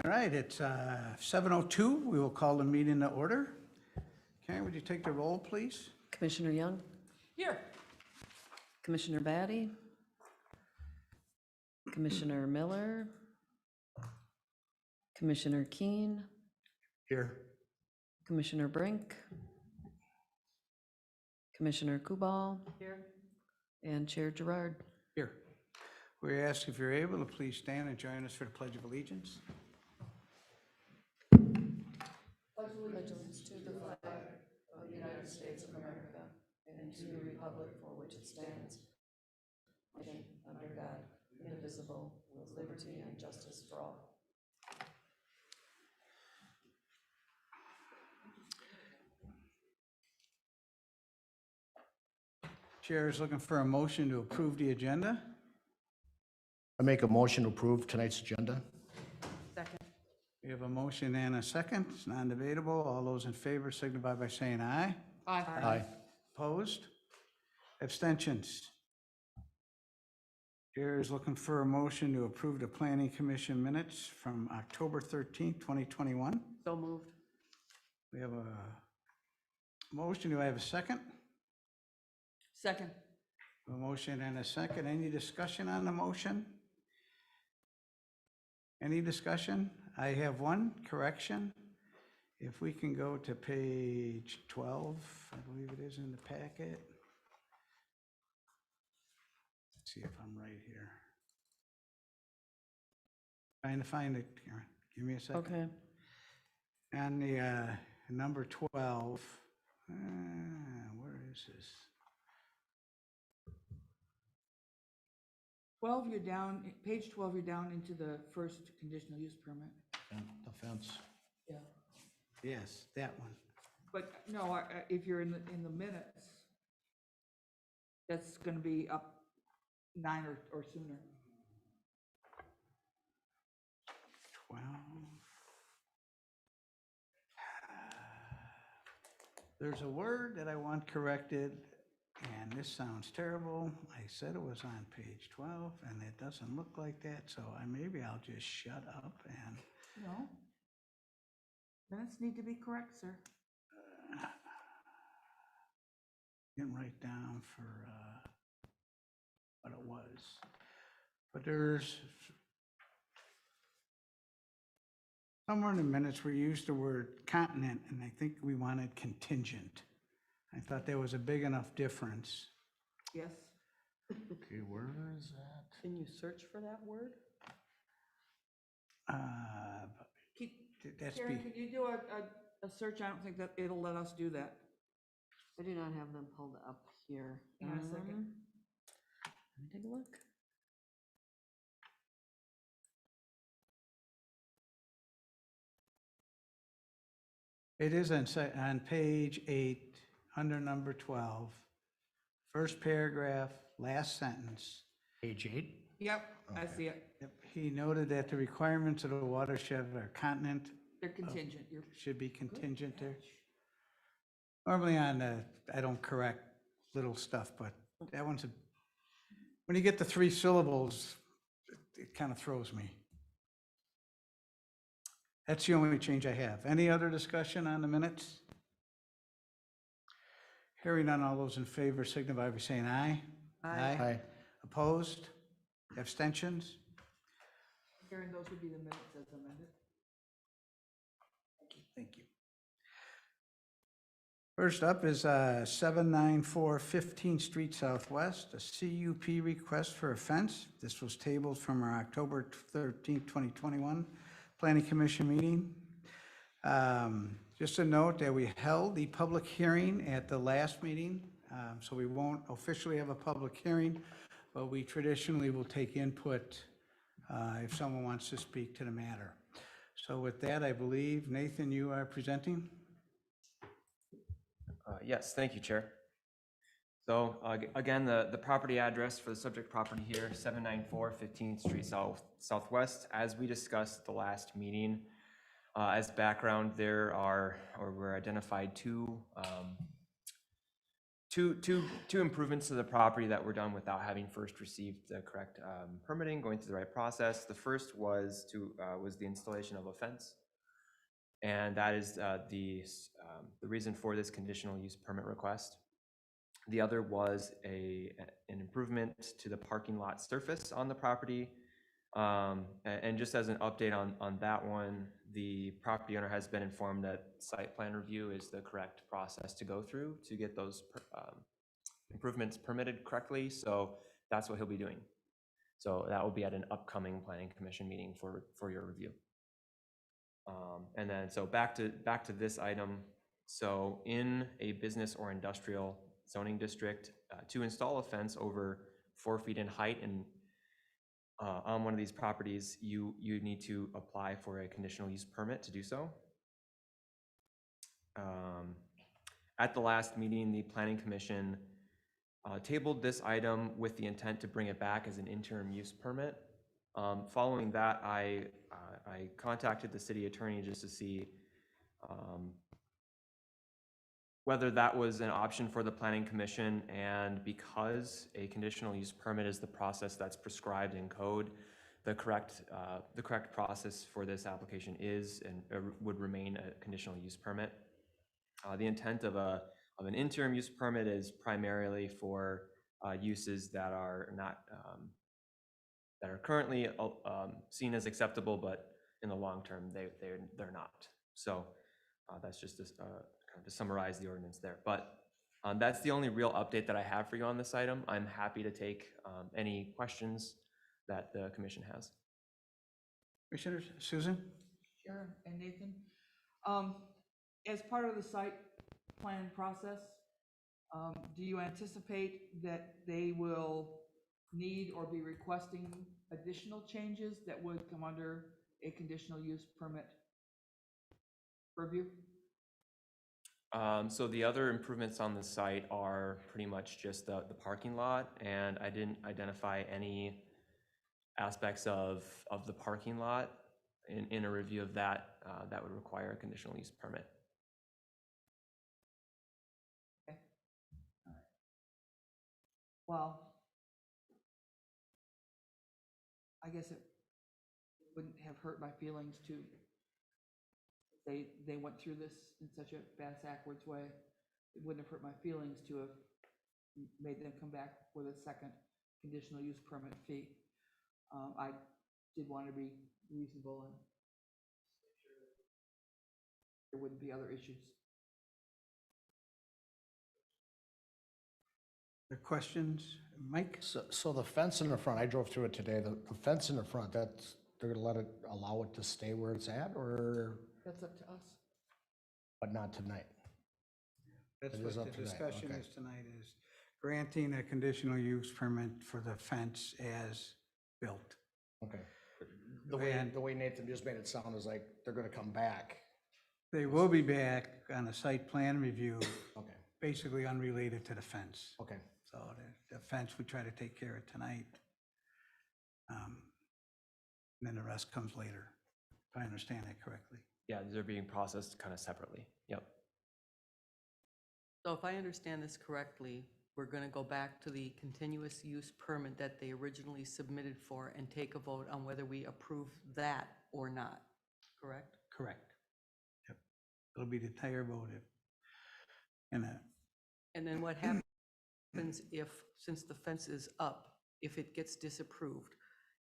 All right, it's 7:02. We will call the meeting to order. Karen, would you take the roll, please? Commissioner Young, Here. Commissioner Batty, Commissioner Miller, Commissioner Keen, Here. Commissioner Brink, Commissioner Kubal, Here. and Chair Gerard. Here. We ask if you're able to please stand and join us for the Pledge of Allegiance. Pledge allegiance to the flag of the United States of America and to the republic for which it stands, under God, indivisible, with liberty and justice for all. Chair is looking for a motion to approve the agenda. I make a motion to approve tonight's agenda. Second. We have a motion and a second. It's non-debatable. All those in favor signify by saying aye. Aye. Aye. Opposed? Abstentions? Chair is looking for a motion to approve the Planning Commission minutes from October 13th, 2021. So moved. We have a motion. Do I have a second? Second. A motion and a second. Any discussion on the motion? Any discussion? I have one correction. If we can go to page 12, I believe it is in the packet. Let's see if I'm right here. Trying to find it, Karen. Give me a second. Okay, And the number 12, where is this? 12, you're down, page 12, you're down into the first conditional use permit. And the fence. Yeah. Yes, that one. But no, if you're in the minutes, that's gonna be up 9 or sooner. 12. There's a word that I want corrected, and this sounds terrible. I said it was on page 12, and it doesn't look like that, so maybe I'll just shut up and, No. Minutes need to be correct, sir. didn't write down for what it was. But there's somewhere in the minutes we used the word continent, and I think we wanted contingent. I thought there was a big enough difference. Yes. Okay, where is that? can you search for that word? That's Karen, can you do a search? I don't think that it'll let us do that. I do not have them pulled up here. Hang on a second. Let me take a look. It is on page 8, under number 12, first paragraph, last sentence. Page 8? Yep, I Okay. see it. Yep, he noted that the requirements of the watershed are continent, They're contingent. You're should be contingent there. Normally on the, I don't correct little stuff, but that one's a, when you get the 3 syllables, it kind of throws me. That's the only change I have. Any other discussion on the minutes? Hearing none, all those in favor signify by saying aye. Aye. Opposed? Abstentions? Karen, those would be the minutes as amended. Thank you. First up is 794 15th Street Southwest, a CUP request for a fence. This was tabled from our October 13th, 2021 Planning Commission meeting. Just a note that we held the public hearing at the last meeting, so we won't officially have a public hearing, but we traditionally will take input if someone wants to speak to the matter. So with that, I believe, Nathan, you are presenting? Yes, thank you, Chair. So again, the property address for the subject property here, 794 15th Street Southwest. As we discussed at the last meeting, as background, there are, or were identified two two improvements to the property that were done without having first received the correct permitting, going through the right process. The first was the installation of a fence. And that is the reason for this conditional use permit request. The other was an improvement to the parking lot surface on the property. And just as an update on that one, the property owner has been informed that site plan review is the correct process to go through to get those improvements permitted correctly. So that's what he'll be doing. So that will be at an upcoming planning commission meeting for your review. And then, so back to this item. So in a business or industrial zoning district, to install a fence over 4 feet in height and on one of these properties, you need to apply for a conditional use permit to do so. At the last meeting, the Planning Commission tabled this item with the intent to bring it back as an interim use permit. Following that, I contacted the city attorney just to see whether that was an option for the Planning Commission, and because a conditional use permit is the process that's prescribed in code, the correct process for this application is and would remain a conditional use permit. The intent of an interim use permit is primarily for uses that are not that are currently seen as acceptable, but in the long term they're not. So that's just to summarize the ordinance there. But that's the only real update that I have for you on this item. I'm happy to take any questions that the commission has. Commissioners, Susan? Sure, and Nathan. As part of the site plan process, do you anticipate that they will need or be requesting additional changes that would come under a conditional use permit purview? So the other improvements on the site are pretty much just the parking lot, and I didn't identify any aspects of the parking lot in a review of that that would require a conditional use permit. Okay. All right. Well, I guess it wouldn't have hurt my feelings to they went through this in such a backwards way. It wouldn't have hurt my feelings to have made them come back with a second conditional use permit fee. I did want to be reasonable and make sure that there wouldn't be other issues. The questions? Mike? So the fence in the front, I drove through it today, the fence in the front, they're gonna allow it to stay where it's at, or, That's up to us. but not tonight? That's It what is the up to that, discussion okay. is tonight, is granting a conditional use permit for the fence as built. Okay. And- The way Nathan just made it sound is like they're gonna come back. They will be back on a site plan review, Okay, basically unrelated to the fence. okay. So the fence, we try to take care of tonight. And then the rest comes later, if I understand that correctly. Yeah, these are being processed kind of separately. Yep. So if I understand this correctly, we're going to go back to the continuous use permit that they originally submitted for and take a vote on whether we approve that or not, correct? Correct. Yep. It'll be the entire vote. And And then what happens if, since the fence is up, if it gets disapproved,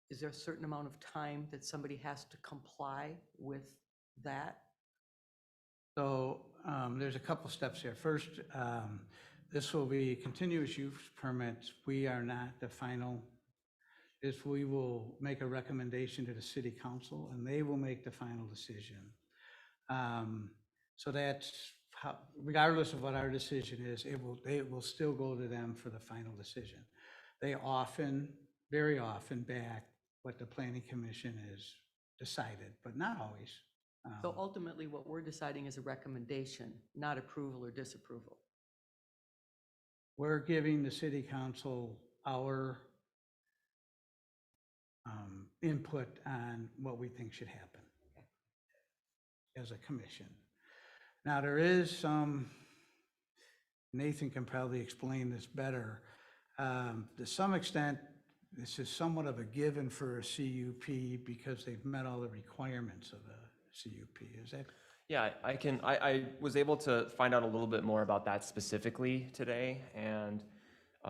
is there a certain amount of time that somebody has to comply with that? so there's a couple steps here. First, this will be continuous use permits. We are not the final. We will make a recommendation to the city council and they will make the final decision. So that's how, regardless of what our decision is, it will still go to them for the final decision. They often, very often back what the planning commission has decided, but not always. So ultimately, what we're deciding is a recommendation, not approval or disapproval. We're giving the city council our input on what we think should happen as a commission. Now, there is some Nathan can probably explain this better. To some extent, this is somewhat of a given for a CUP because they've met all the requirements of a CUP. Is that? Yeah, I was able to find out a little bit more about that specifically today, and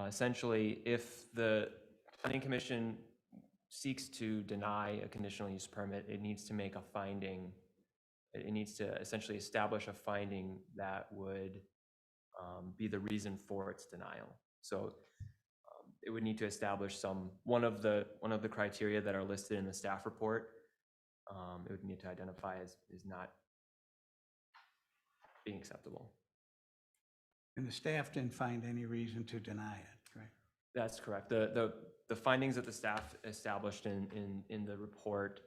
essentially, if the planning commission seeks to deny a conditional use permit, it needs to make a finding. It needs to essentially establish a finding that would be the reason for its denial. So it would need to establish one of the criteria that are listed in the staff report. It would need to identify as not being acceptable. And the staff didn't find any reason to deny it, correct? That's correct. The findings that the staff established in the report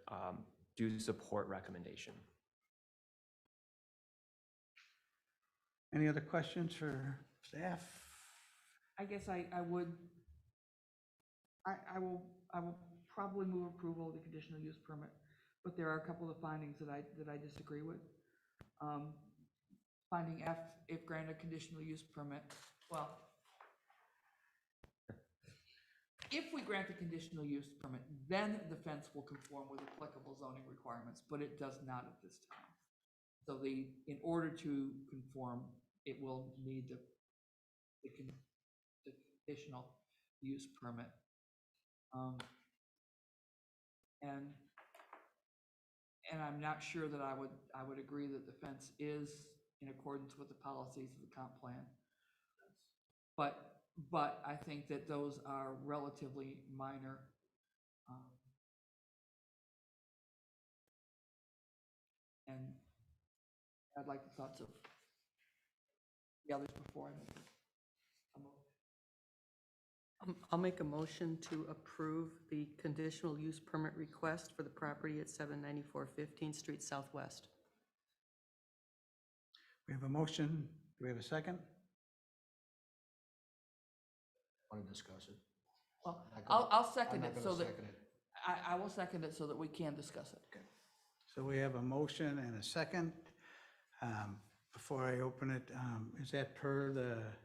do support recommendation. Any other questions for staff? I guess I will probably move approval of the conditional use permit, but there are a couple of findings that I disagree with. Finding F, if granted conditional use permit, well, if we grant the conditional use permit, then the fence will conform with applicable zoning requirements, but it does not at this time. So in order to conform, it will need the conditional use permit. And I'm not sure that I would agree that the fence is in accordance with the policies of the comp plan. But I think that those are relatively minor. And I'd like the thoughts of the others before I make a motion. I'll make a motion to approve the conditional use permit request for the property at 794 15th Street Southwest. We have a motion. Do we have a second? Want to discuss it? Well, Not gonna- I'll second I'm not it gonna so that, second it. I will second it so that we can discuss it. So we have a motion and a second. Before I open it, is that per the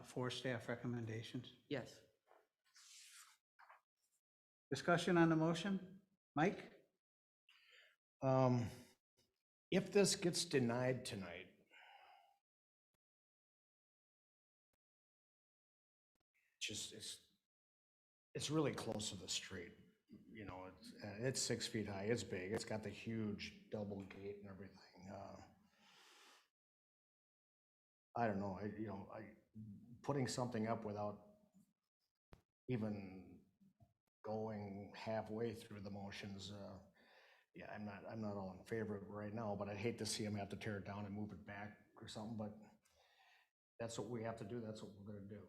four staff recommendations? Yes. Discussion on the motion? Mike? If this gets denied tonight, it's really close to the street. You know, it's 6 feet high, it's big, it's got the huge double gate and everything. I don't know, putting something up without even going halfway through the motions, yeah, I'm not all in favor of it right now, but I'd hate to see them have to tear it down and move it back or something, but that's what we have to do, that's what we're gonna do.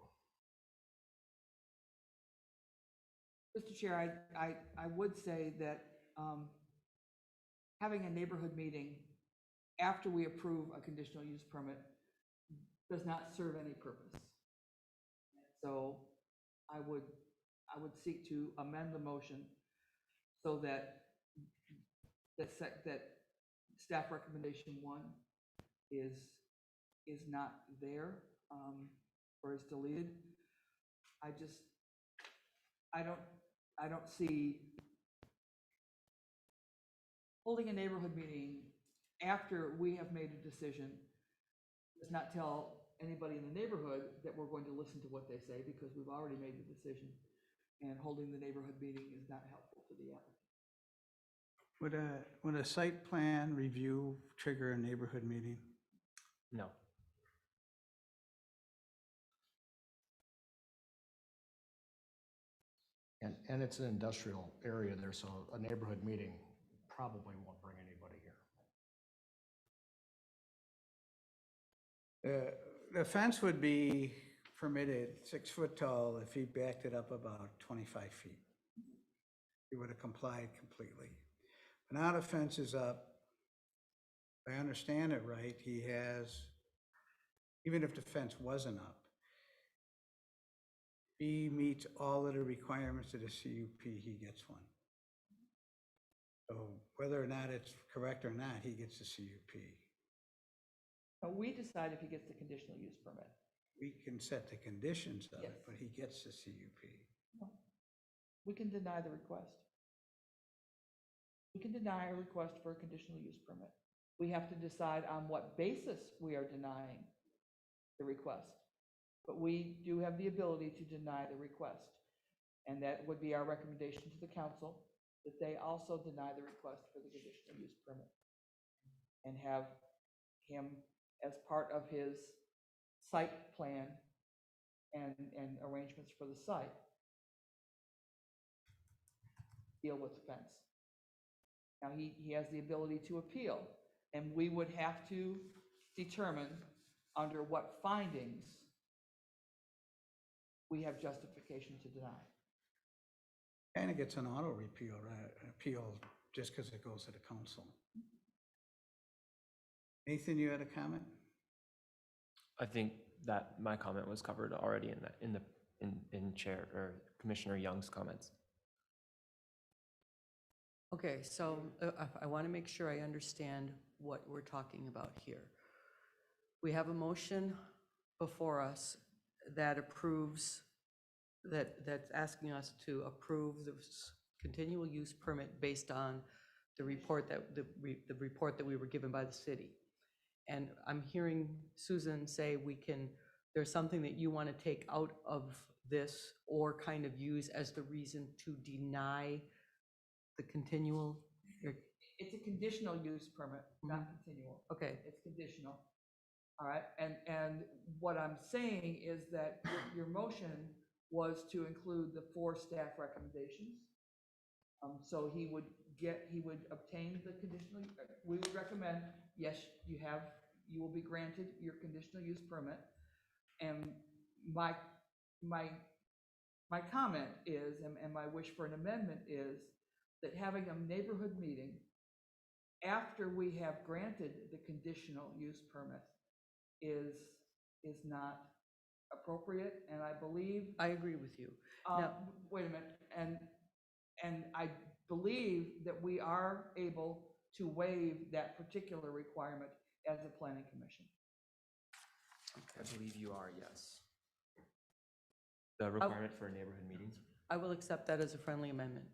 Mr. Chair, I would say that having a neighborhood meeting after we approve a conditional use permit does not serve any purpose. So I would seek to amend the motion so that staff recommendation 1 is not there, or is deleted. I don't see holding a neighborhood meeting after we have made a decision does not tell anybody in the neighborhood that we're going to listen to what they say, because we've already made the decision, and holding the neighborhood meeting is not helpful to the applicant. Would a site plan review trigger a neighborhood meeting? No. And it's an industrial area there, so a neighborhood meeting probably won't bring anybody here. The fence would be permitted 6 foot tall if he backed it up about 25 feet. He would have complied completely. But now the fence is up. If I understand it right, he has, even if the fence wasn't up, he meets all of the requirements of the CUP, he gets one. So whether or not it's correct or not, he gets the CUP. So we decide if he gets the conditional use permit. We can set the conditions of it, Yes. but he gets the CUP. We can deny the request. We can deny a request for a conditional use permit. We have to decide on what basis we are denying the request. But we do have the ability to deny the request. And that would be our recommendation to the council, that they also deny the request for the conditional use permit. And have him, as part of his site plan and arrangements for the site, deal with the fence. Now, he has the ability to appeal, and we would have to determine under what findings we have justification to deny. Kind of gets an auto repeal, right? Appeal just because it goes to the council. Nathan, you had a comment? I think that my comment was covered already in Chair or Commissioner Young's comments. Okay, so I want to make sure I understand what we're talking about here. We have a motion before us that approves, that's asking us to approve this continual use permit based on the report that, the report that we were given by the city. And I'm hearing Susan say there's something that you want to take out of this or kind of use as the reason to deny the continual, It's a conditional use permit, not continual. okay, It's conditional. All right, and what I'm saying is that your motion was to include the 4 staff recommendations. So he would obtain the conditional, we would recommend, yes, you will be granted your conditional use permit. And my comment is, and my wish for an amendment is, that having a neighborhood meeting after we have granted the conditional use permit is not appropriate, and I believe. I agree with you. Now, wait a minute, and I believe that we are able to waive that particular requirement as a planning commission. I believe you are, yes. The requirement for neighborhood meetings? I will accept that as a friendly amendment.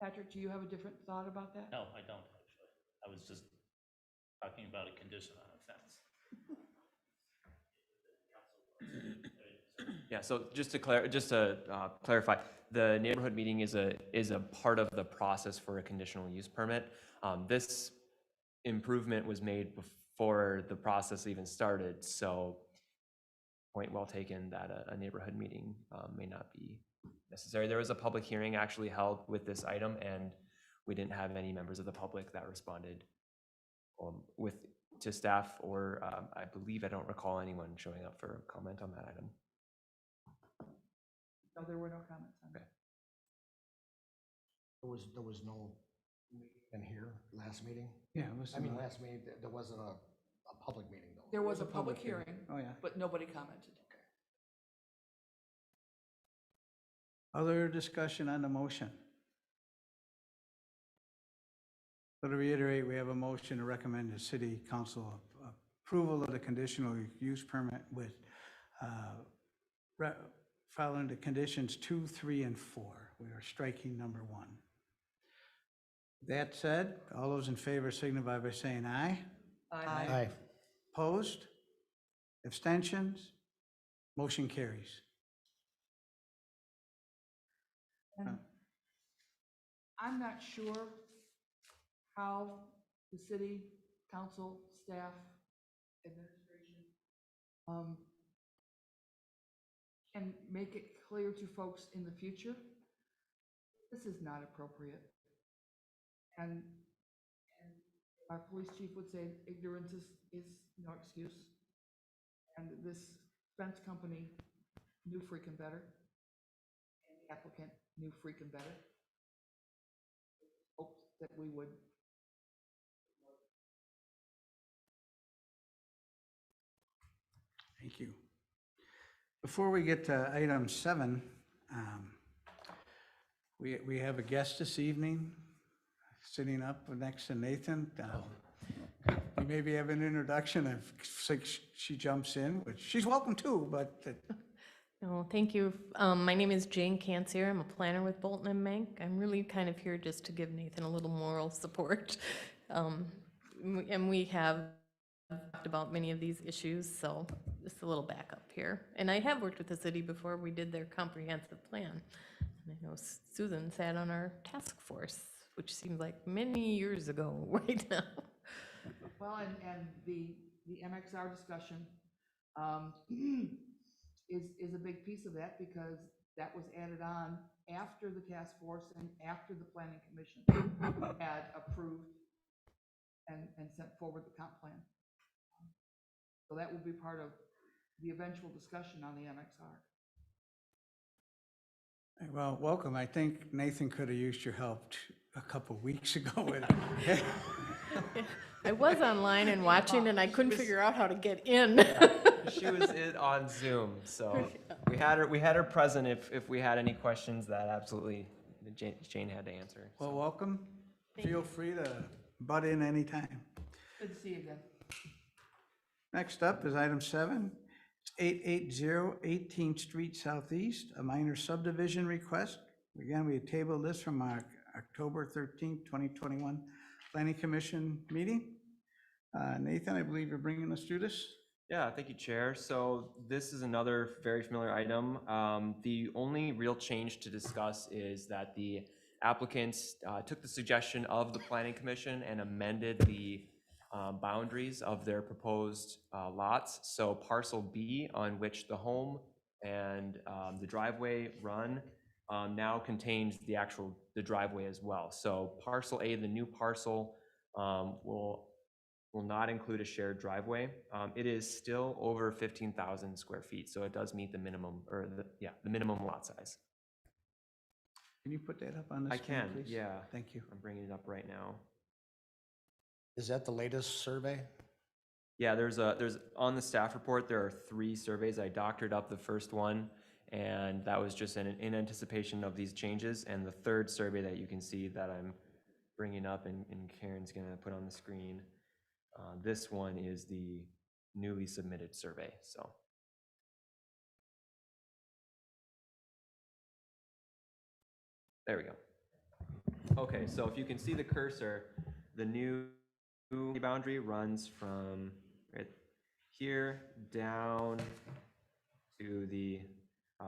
Patrick, do you have a different thought about that? No, I don't actually. I was just talking about a condition on a fence. Yeah, so just to clarify, the neighborhood meeting is a part of the process for a conditional use permit. This improvement was made before the process even started, so point well taken that a neighborhood meeting may not be necessary. There was a public hearing actually held with this item, and we didn't have any members of the public that responded to staff, or I believe, I don't recall anyone showing up for comment on that item. No, there were no comments on that. There was no in here last meeting? Yeah, it was. I mean, last meeting, there wasn't a public meeting though. There was a public hearing, Oh, yeah. but nobody commented. Other discussion on the motion? So to reiterate, we have a motion to recommend the city council approval of the conditional use permit with following the conditions 2, 3, and 4. We are striking number 1. That said, all those in favor signify by saying aye. Aye. Opposed? Abstentions? Motion carries. And I'm not sure how the city, council, staff, administration can make it clear to folks in the future, this is not appropriate. And our police chief would say ignorance is no excuse. And this fence company knew freaking better. And the applicant knew freaking better. Hoped that we would. Thank you. Before we get to item 7, we have a guest this evening, sitting up next to Nathan. you maybe have an introduction if she jumps in, which she's welcome too, but No, thank you. My name is Jane Cancer. I'm a planner with Bolton and Mank. I'm really kind of here just to give Nathan a little moral support. And we have talked about many of these issues, so just a little backup here. And I have worked with the city before. We did their comprehensive plan. And I know Susan sat on our task force, which seems like many years ago right now. Well, and the MXR discussion is a big piece of that, because that was added on after the task force and after the planning commission had approved and sent forward the comp plan. So that will be part of the eventual discussion on the MXR. well, welcome. I think Nathan could have used your help a couple weeks ago with I was online and watching, and I couldn't figure out how to get in. She was on Zoom, so we had her present if we had any questions that absolutely Jane had to answer. Well, welcome. Feel free to butt in anytime. Good to see you again. Next up is item 7. It's 880 18th Street Southeast, a minor subdivision request. Again, we tabled this from our October 13th, 2021 Planning Commission meeting. Nathan, I believe you're bringing us through this. Yeah, thank you, Chair. So this is another very familiar item. The only real change to discuss is that the applicants took the suggestion of the Planning Commission and amended the boundaries of their proposed lots. So parcel B, on which the home and the driveway run, now contains the driveway as well. So parcel A, the new parcel, will not include a shared driveway. It is still over 15,000 square feet, so it does meet the minimum, or the minimum lot size. Can you put that up on the I screen, can, please? yeah. Thank you. I'm bringing it up right now. Is that the latest survey? Yeah, there's on the staff report, there are 3 surveys. I doctored up the first one, and that was just in anticipation of these changes. And the 3rd survey that you can see that I'm bringing up and Karen's gonna put on the screen, this one is the newly submitted survey, so. There we go. Okay, so if you can see the cursor, the new boundary runs from right here down to the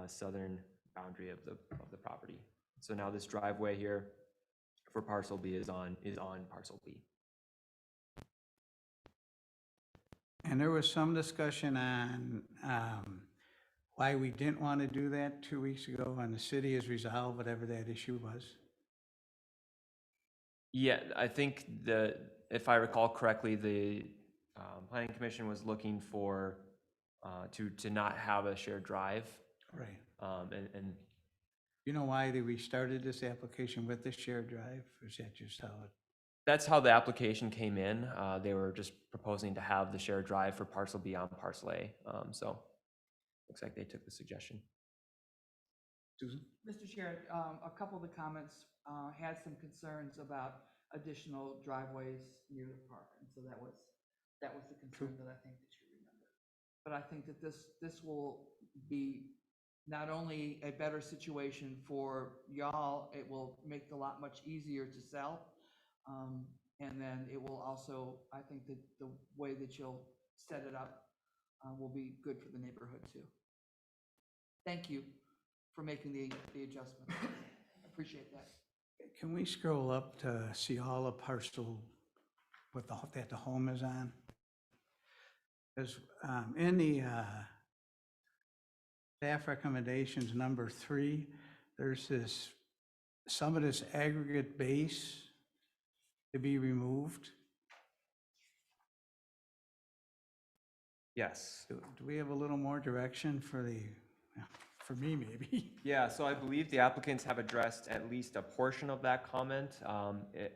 southern boundary of the property. So now this driveway here for parcel B is on parcel B. And there was some discussion on why we didn't want to do that 2 weeks ago, and the city has resolved whatever that issue was. Yeah, I think if I recall correctly, the Planning Commission was looking for to not have a shared drive. Right. And You know why we started this application with the shared drive? Or is that just how it? that's how the application came in. They were just proposing to have the shared drive for parcel B on parcel A. So looks like they took the suggestion. Susan? Mr. Chair, a couple of the comments had some concerns about additional driveways near the park, and so that was the concern that I think that you remember. But I think that this will be not only a better situation for y'all, it will make the lot much easier to sell. And then it will also, I think that the way that you'll set it up will be good for the neighborhood too. Thank you for making the adjustment. I appreciate that. Can we scroll up to see all the parcel that the home is on? Because in the staff recommendations number 3, there's some of this aggregate base to be removed. Yes. Do we have a little more direction for me maybe? Yeah, so I believe the applicants have addressed at least a portion of that comment.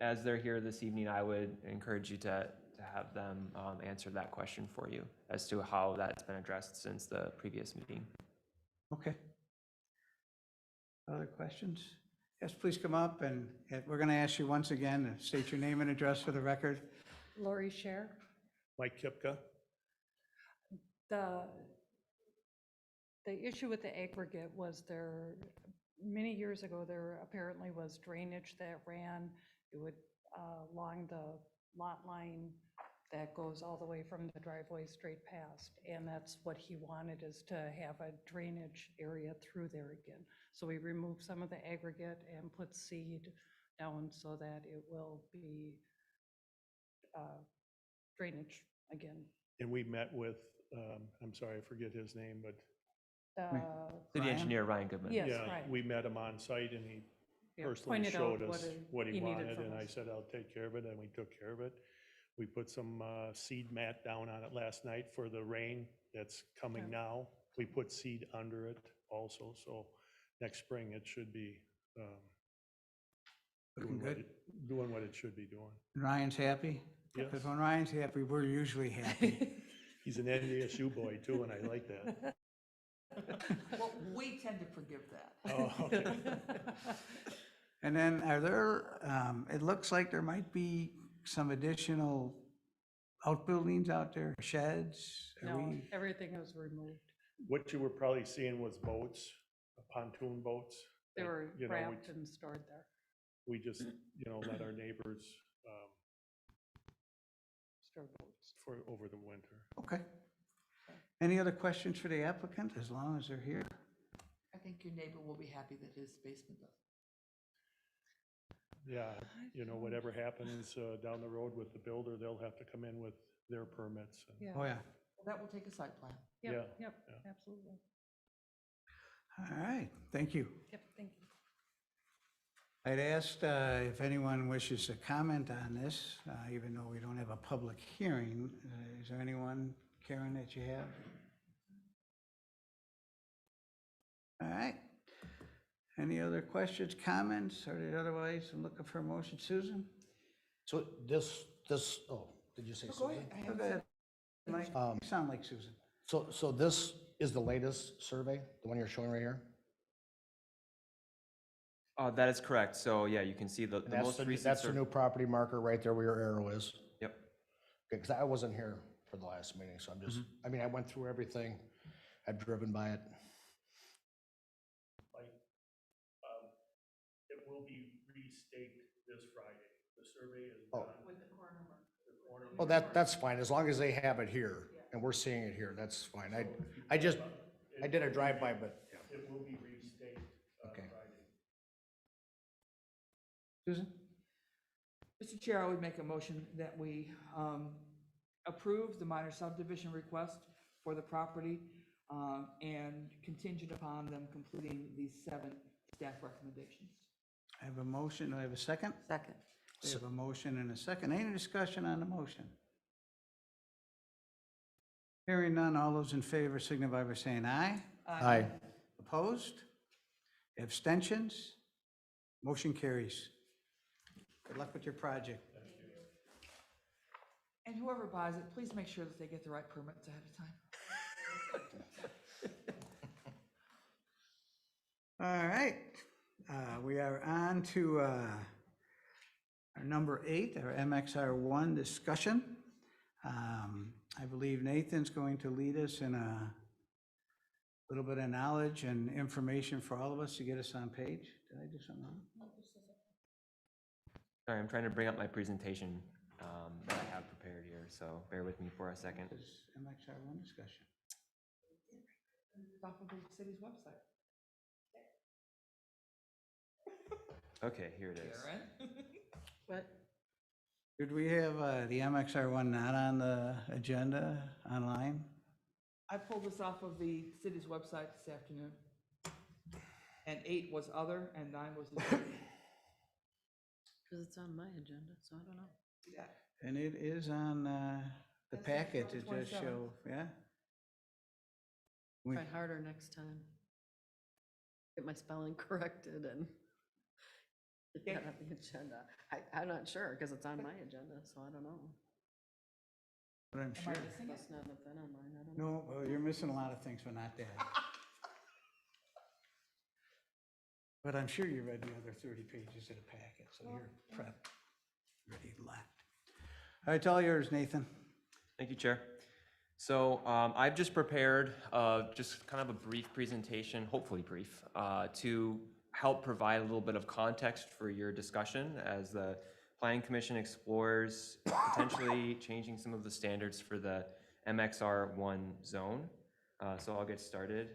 As they're here this evening, I would encourage you to have them answer that question for you as to how that's been addressed since the previous meeting. Okay. Other questions? Yes, please come up, and we're going to ask you once again to state your name and address for the record. Lori Scher. Mike Kipka. The issue with the aggregate was there, many years ago, there apparently was drainage that ran, it would, along the lot line that goes all the way from the driveway straight past. And that's what he wanted, is to have a drainage area through there again. So we removed some of the aggregate and put seed down so that it will be drainage again. And we met with, I'm sorry, I forget his name, but City Ryan? engineer Ryan Goodman. Yes, yeah, right. we met him on site and he Yeah, personally pointed out showed us what he needed wanted, from and I us. said, I'll take care of it, and we took care of it. We put some seed mat down on it last night for the rain that's coming Okay. now. We put seed under it also, so next spring it should be Looking good. doing what it should be doing. Ryan's happy? Yes. Because when Ryan's happy, we're usually happy. He's an NDSU boy too, and I like that. Well, we tend to forgive that. Oh, okay. And then are there, it looks like there might be some additional outbuildings out there, sheds? Are No, we- everything was removed. What you were probably seeing was boats, pontoon boats. They that, were you know, we- wrapped and stored there. We just, let our neighbors Stored boats. for over the winter. Okay. Any other questions for the applicant, as long as they're here? I think your neighbor will be happy that his basement does. Yeah, whatever happens down the road with the builder, they'll have to come in with their permits. and- Yeah. Oh, yeah. That will take a site plan. Yeah, Yep, yep, yeah. absolutely. All right, thank you. Yep, thank you. I'd asked if anyone wishes to comment on this, even though we don't have a public hearing. Is there anyone, Karen, that you have? All right. Any other questions, comments, or otherwise, I'm looking for a motion. Susan? So oh, did you say Go Susan? ahead. I Go haven't ahead. Mike, Um, you sound like Susan. So this is the latest survey, the one you're showing right here? That is correct. So yeah, you can see the And that's most the, recent. that's the new property marker right there where your arrow is. Yep. Because I wasn't here for the last meeting, so I'm just, I mean, I went through everything, I've driven by it. It will be restaked this Friday. The survey is Oh. done. Oh, that's fine, as long as they have it here, and we're seeing it here, that's fine. I did a drive-by, but, yeah. It will be restaked Okay. Friday. Susan? Mr. Chair, I would make a motion that we approve the minor subdivision request for the property and contingent upon them completing these 7 staff recommendations. I have a motion. Do I have a second? Second. We have a motion and a second. Any discussion on the motion? Hearing none, all those in favor signify by saying aye. Aye. Opposed? Abstentions? Motion carries. Good luck with your project. And whoever buys it, please make sure that they get the right permits ahead of time. All right, we are on to our number 8, our MXR1 discussion. I believe Nathan's going to lead us in a little bit of knowledge and information for all of us to get us on page. Did I do something wrong? Sorry, I'm trying to bring up my presentation that I have prepared here, so bear with me for a second. This is MXR1 discussion. It's off of the city's website. Okay, here it is. Karen? What? Did we have the MXR1 not on the agenda online? I pulled this off of the city's website this afternoon. And 8 was other, and 9 was. Because it's on my agenda, so I don't know. Yeah. And it is on the That's packet, April it just 27th. show, yeah? We- Try harder next time. Get my spelling corrected and get that on the agenda. I'm not sure, because it's on my agenda, so I don't know. But I'm Am sure, I missing it? Must not have been on mine, I don't know. no, well, you're missing a lot of things, but not that. But I'm sure you read the other 30 pages of the packet, so you're prepped, ready to left. All right, it's all yours, Nathan. Thank you, Chair. So I've just prepared just kind of a brief presentation, hopefully brief, to help provide a little bit of context for your discussion as the Planning Commission explores potentially changing some of the standards for the MXR1 zone. So I'll get started.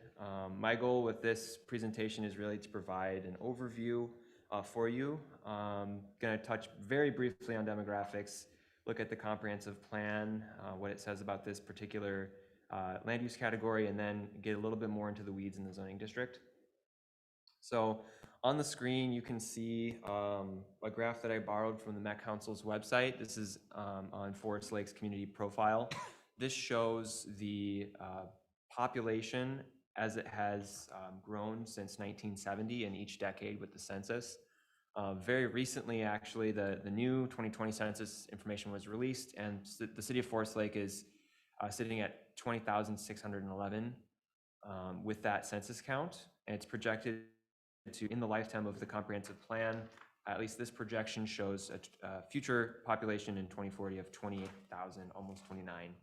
My goal with this presentation is really to provide an overview for you. Going to touch very briefly on demographics, look at the comprehensive plan, what it says about this particular land use category, and then get a little bit more into the weeds in the zoning district. So on the screen, you can see a graph that I borrowed from the Met Council's website. This is on Forest Lake's community profile. This shows the population as it has grown since 1970 and each decade with the census. Very recently, actually, the new 2020 census information was released, and the city of Forest Lake is sitting at 20,611 with that census count, and it's projected to, in the lifetime of the comprehensive plan, at least this projection shows a future population in 2040 of 28,000, almost 29.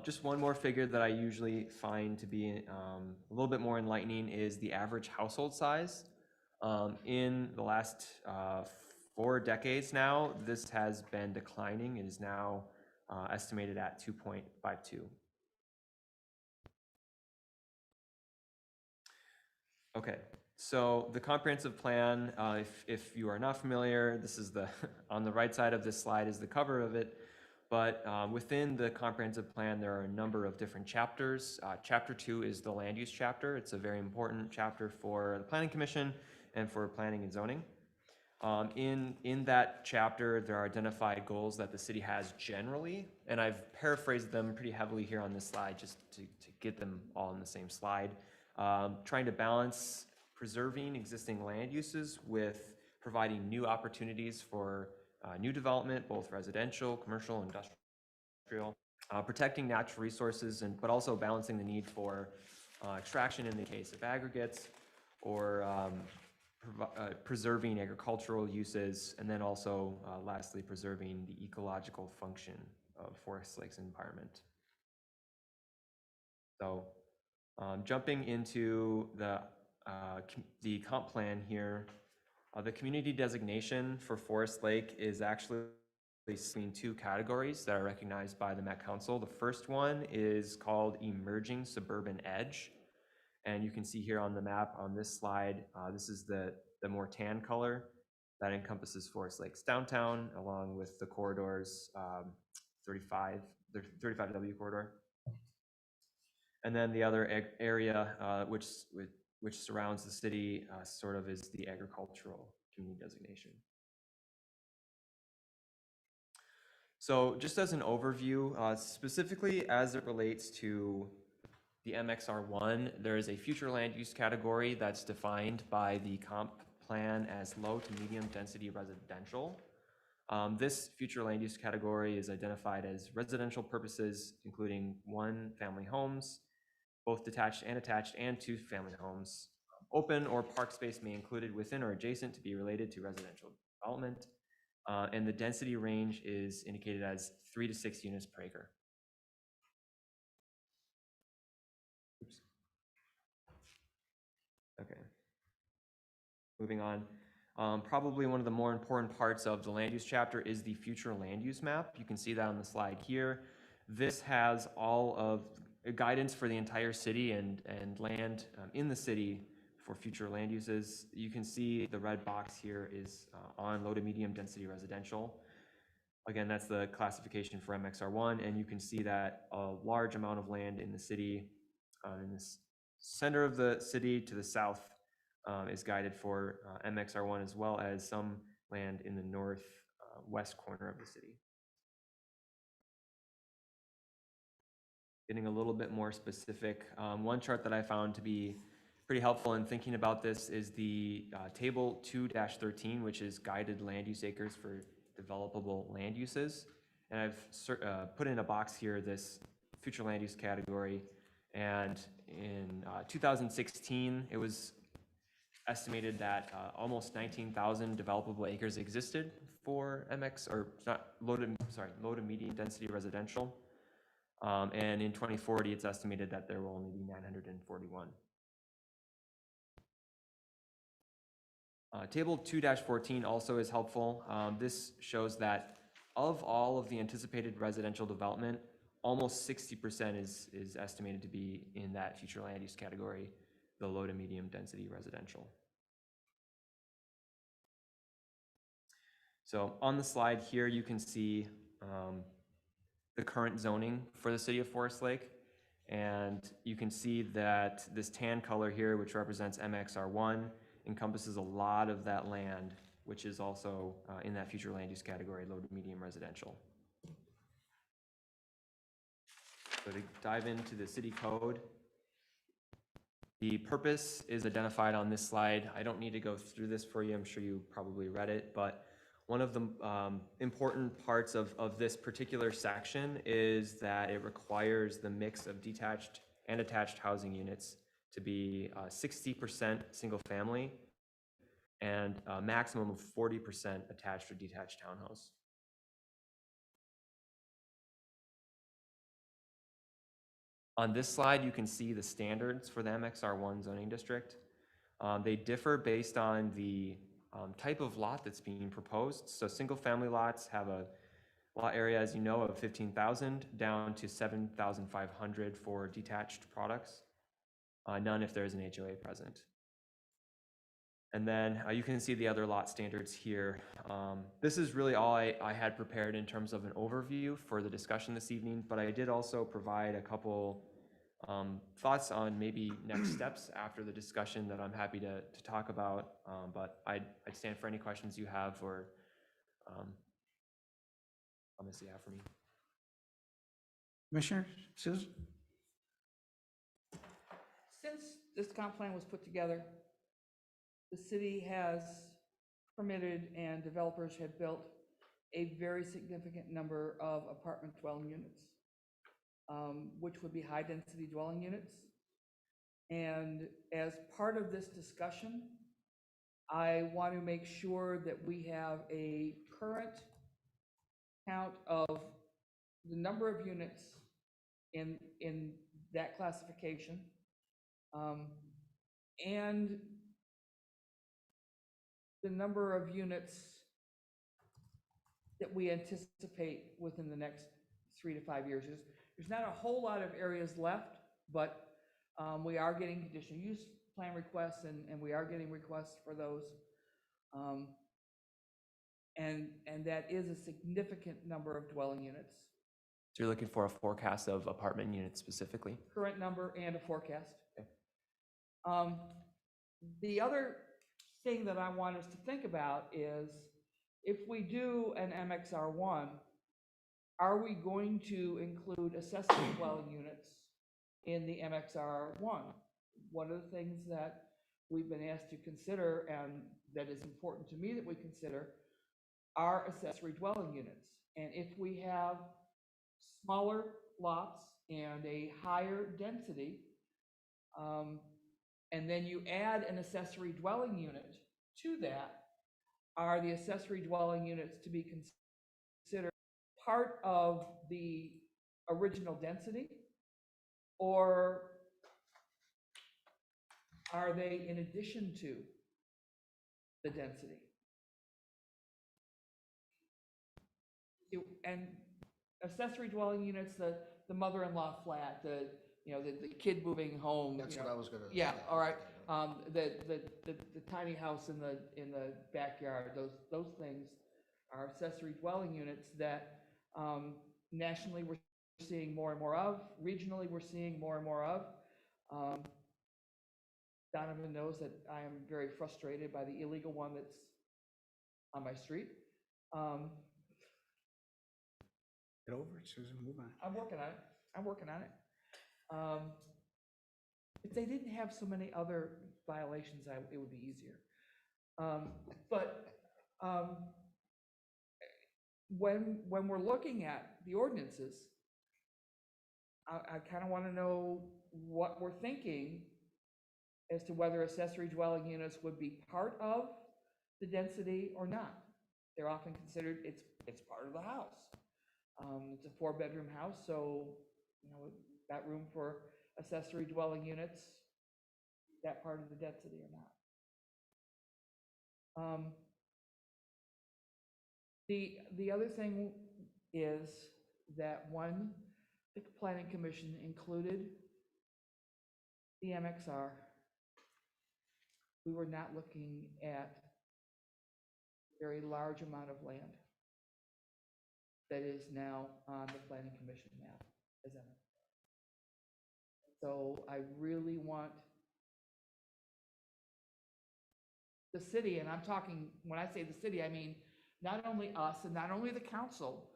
Just one more figure that I usually find to be a little bit more enlightening is the average household size. In the last 4 decades now, this has been declining. It is now estimated at 2.52. Okay, so the comprehensive plan, if you are not familiar, this is the, on the right side of this slide is the cover of it. But within the comprehensive plan, there are a number of different chapters. Chapter 2 is the land use chapter. It's a very important chapter for the Planning Commission and for planning and zoning. In that chapter, there are identified goals that the city has generally, and I've paraphrased them pretty heavily here on this slide just to get them all in the same slide. Trying to balance preserving existing land uses with providing new opportunities for new development, both residential, commercial, industrial, protecting natural resources, but also balancing the need for extraction in the case of aggregates, or preserving agricultural uses, and then also lastly preserving the ecological function of Forest Lake's environment. So jumping into the comp plan here, the community designation for Forest Lake is actually in 2 categories that are recognized by the Met Council. The first one is called Emerging Suburban Edge. And you can see here on the map on this slide, this is the more tan color that encompasses Forest Lake's downtown, along with the corridors, the 35W corridor. And then the other area, which surrounds the city, sort of is the agricultural community designation. So just as an overview, specifically as it relates to the MXR1, there is a future land use category that's defined by the comp plan as low to medium density residential. This future land use category is identified as residential purposes, including 1-family homes, both detached and attached, and 2-family homes. Open or park space may be included within or adjacent to be related to residential development. And the density range is indicated as 3 to 6 units per acre. Oops. Okay. Moving on. Probably one of the more important parts of the land use chapter is the future land use map. You can see that on the slide here. This has all of guidance for the entire city and land in the city for future land uses. You can see the red box here is on low to medium density residential. Again, that's the classification for MXR1, and you can see that a large amount of land in the city, in the center of the city to the south, is guided for MXR1, as well as some land in the northwest corner of the city. Getting a little bit more specific, one chart that I found to be pretty helpful in thinking about this is the table 2-13, which is guided land use acres for developable land uses. And I've put in a box here this future land use category. And in 2016, it was estimated that almost 19,000 developable acres existed for MX, or not, low to medium density residential. And in 2040, it's estimated that there will only be 941. Table 2-14 also is helpful. This shows that of all of the anticipated residential development, almost 60% is estimated to be in that future land use category, the low to medium density residential. So on the slide here, you can see the current zoning for the city of Forest Lake. And you can see that this tan color here, which represents MXR1, encompasses a lot of that land, which is also in that future land use category, low to medium residential. So to dive into the city code, the purpose is identified on this slide. I don't need to go through this for you. I'm sure you probably read it, but one of the important parts of this particular section is that it requires the mix of detached and attached housing units to be 60% single family and a maximum of 40% attached or detached townhouse. On this slide, you can see the standards for the MXR1 zoning district. They differ based on the type of lot that's being proposed. So single family lots have a lot area, as you know, of 15,000 down to 7,500 for detached products. None if there's an HOA present. And then you can see the other lot standards here. This is really all I had prepared in terms of an overview for the discussion this evening, but I did also provide a couple thoughts on maybe next steps after the discussion that I'm happy to talk about, but I'd stand for any questions you have or comments you have for me. Commissioner Susan? Since this comp plan was put together, the city has permitted and developers have built a very significant number of apartment dwelling units, which would be high-density dwelling units. And as part of this discussion, I want to make sure that we have a current count of the number of units in that classification, and the number of units that we anticipate within the next 3 to 5 years. There's not a whole lot of areas left, but we are getting conditional use plan requests, and we are getting requests for those. And that is a significant number of dwelling units. So you're looking for a forecast of apartment units specifically? Current number and a forecast. Okay. The other thing that I want us to think about is, if we do an MXR1, are we going to include accessory dwelling units in the MXR1? One of the things that we've been asked to consider, and that is important to me that we consider, are accessory dwelling units. And if we have smaller lots and a higher density, and then you add an accessory dwelling unit to that, are the accessory dwelling units to be considered part of the original density, or are they in addition to the density? And accessory dwelling units, the mother-in-law flat, the kid moving home. That's what I was gonna. Yeah, all right. The tiny house in the backyard, those things are accessory dwelling units that nationally we're seeing more and more of, regionally we're seeing more and more of. Donovan knows that I am very frustrated by the illegal one that's on my street. Get over it, Susan, move on. I'm working on it. If they didn't have so many other violations, it would be easier. When we're looking at the ordinances, I kind of want to know what we're thinking as to whether accessory dwelling units would be part of the density or not. they're often considered, it's part of the house. It's a 4-bedroom house, so, you know, it's got room for accessory dwelling units, that part of the density or not. The other thing is that the planning commission included the MXR. We were not looking at a very large amount of land that is now on the planning commission map as MXR. So I really want the city, and I'm talking, when I say the city, I mean not only us and not only the council,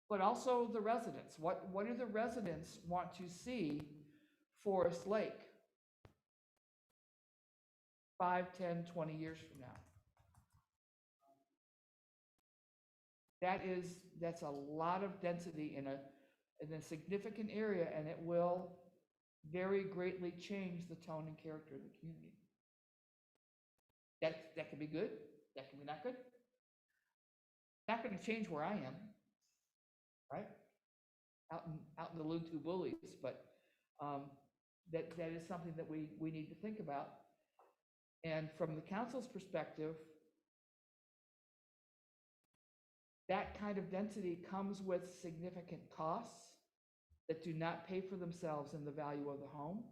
but also the residents. What do the residents want to see Forest Lake 5, 10, 20 years from now? That's a lot of density in a significant area, and it will very greatly change the tone and character of the community. That can be good, that can be not good. Not gonna change where I am, right? Out in the Loon-Two Bullies, but that is something that we need to think about. And from the council's perspective, that kind of density comes with significant costs that do not pay for themselves in the value of the home.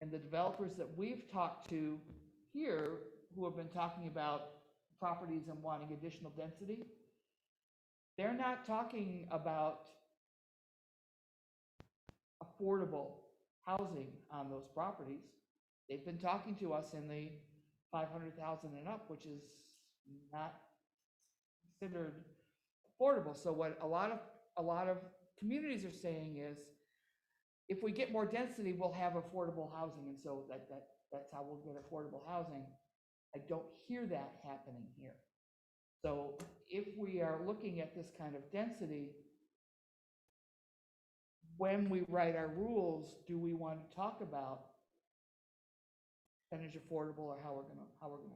And the developers that we've talked to here, who have been talking about properties and wanting additional density, they're not talking about affordable housing on those properties. They've been talking to us in the 500,000 and up, which is not considered affordable. So what a lot of communities are saying is, if we get more density, we'll have affordable housing, and so that's how we'll get affordable housing. I don't hear that happening here. So if we are looking at this kind of density, when we write our rules, do we want to talk about percentage affordable, or how we're gonna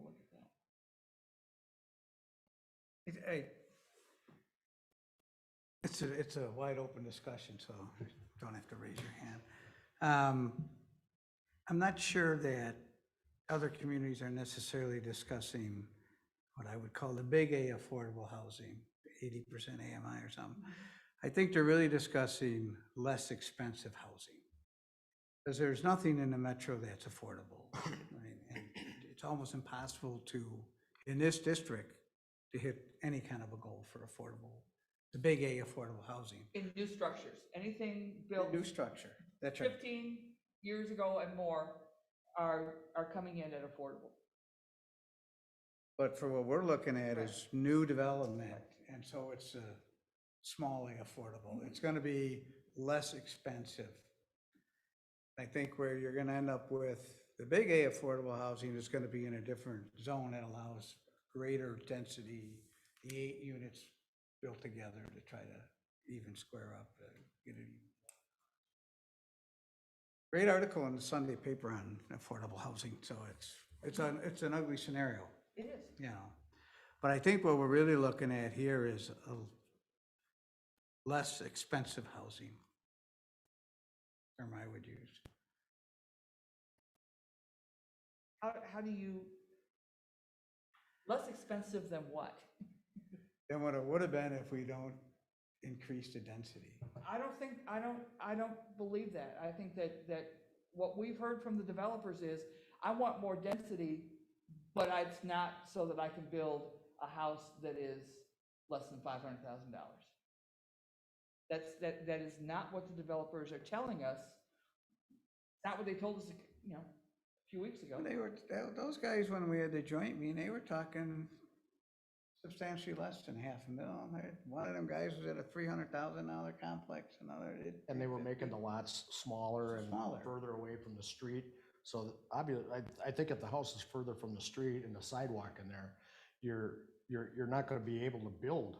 look at that? It's a wide open discussion, so you don't have to raise your hand. I'm not sure that other communities are necessarily discussing what I would call the big A affordable housing, 80% AMI or something. I think they're really discussing less expensive housing. Because there's nothing in the metro that's affordable. Right? And it's almost impossible to, in this district, to hit any kind of a goal for affordable, the big A affordable housing. In new structures, anything built New structure, that's right. 15 years ago and more are coming in at affordable. But for what we're looking at is new development, and so it's a small A affordable. It's gonna be less expensive. I think where you're gonna end up with the big A affordable housing is gonna be in a different zone that allows greater density, the 8 units built together to try to even square up, get it. Great article in the Sunday paper on affordable housing, so it's an ugly scenario, It is. you know. But I think what we're really looking at here is a less expensive housing, term I would use. How do you, less expensive than what? Than what it would have been if we don't increase the density. I don't believe that. I think that what we've heard from the developers is, I want more density, but it's not so that I can build a house that is less than $500,000. That is not what the developers are telling us. Not what they told us, a few weeks ago. Those guys, when we had the joint meeting, they were talking substantially less than $500,000. One of them guys was at a $300,000 complex, another. And they were making the lots smaller and Smaller. further away from the street. So obviously, I think if the house is further from the street and the sidewalk in there, you're not gonna be able to build,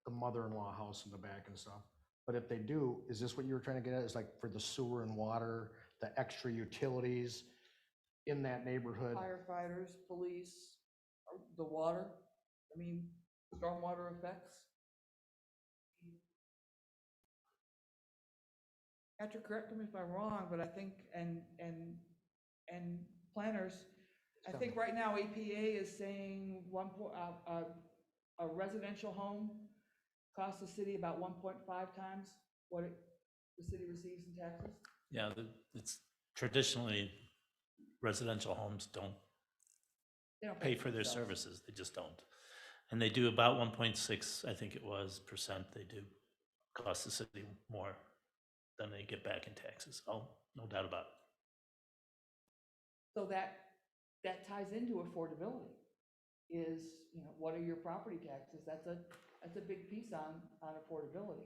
the mother-in-law house in the back and stuff. But if they do, is this what you were trying to get at? Is like for the sewer and water, the extra utilities in that neighborhood? Firefighters, police, the water. I mean, stormwater effects. Patrick, correct me if I'm wrong, but I think, and planners, I think right now EPA is saying a residential home costs the city about 1.5 times what the city receives in taxes. Yeah, it's traditionally, residential homes don't They don't pay for their themselves. services, they just don't. And they do about 1.6, I think it was, percent, they do cost the city more than they get back in taxes. Oh, no doubt about it. So that ties into affordability, is, you know, what are your property taxes? That's a big piece on affordability.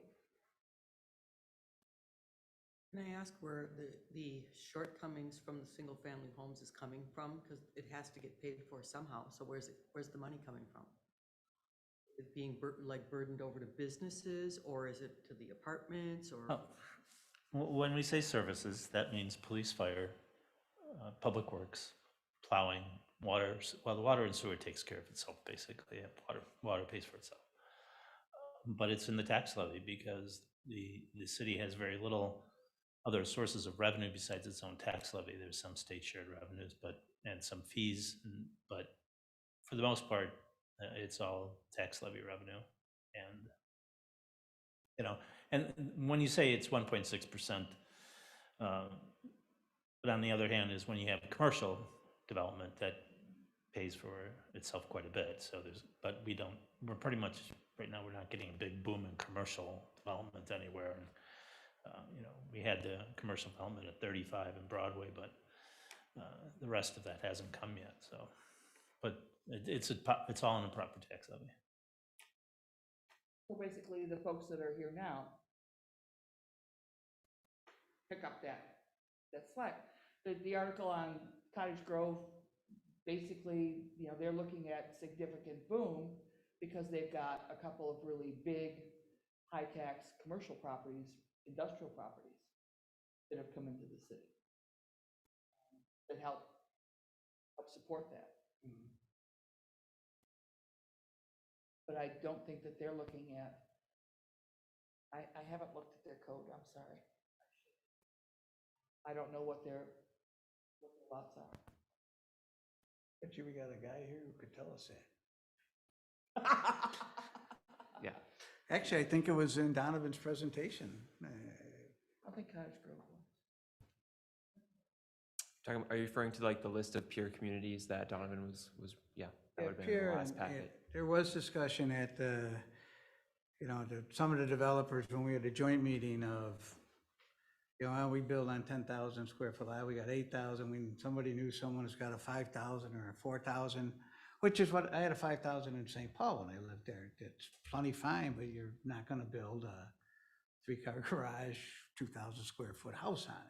Can I ask where the shortcomings from the single-family homes is coming from? Because it has to get paid for somehow, so where's the money coming from? Is it being burdened over to businesses, or is it to the apartments, or? Oh, when we say services, that means police, fire, public works, plowing, water, well, the water and sewer takes care of itself, basically, water pays for itself. But it's in the tax levy because the city has very little other sources of revenue besides its own tax levy. There's some state shared revenues, and some fees, but for the most part, it's all tax levy revenue. And, you know, and when you say it's 1.6%, but on the other hand is when you have commercial development that pays for itself quite a bit. So but we're pretty much, right now, we're not getting a big boom in commercial development anywhere. And, you know, we had the commercial development at 35 in Broadway, but the rest of that hasn't come yet. So, but it's all in a proper tax levy. So basically, the folks that are here now pick up that slack. The article on Cottage Grove, basically, you know, they're looking at significant boom because they've got a couple of really big, high-tax commercial properties, industrial properties that have come into the city that help support that. But I don't think that they're looking at, I haven't looked at their code, I'm sorry. I don't know what their thoughts are. Bet you we got a guy here who could tell us that. Yeah. Actually, I think it was in Donovan's presentation. I think Cottage Grove was. Are you referring to like the list of peer communities that Donovan was, yeah, that would have been in Pierre, the last and packet. there was discussion at some of the developers when we had a joint meeting of, you know, we build on 10,000 square foot lot, we got 8,000, somebody knew someone who's got a 5,000 or a 4,000, which is what, I had a 5,000 in St. Paul when I lived there. It's plenty fine, but you're not gonna build a 3-car garage, 2,000 square foot house on it.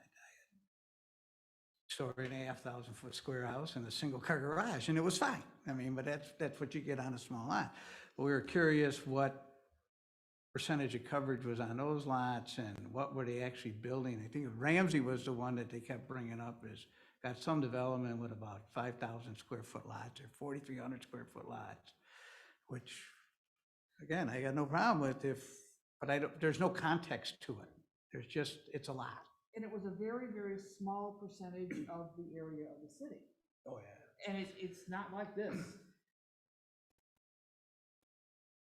Story and a half thousand foot square house and a single car garage, and it was fine. I mean, but that's what you get on a small lot. But we were curious what percentage of coverage was on those lots and what were they actually building. I think Ramsey was the one that they kept bringing up, is got some development with about 5,000 square foot lots or 4,300 square foot lots, which, again, I got no problem with but there's no context to it. There's just, it's a lot. And it was a very, very small percentage of the area of the city. Oh, yeah. And it's not like this.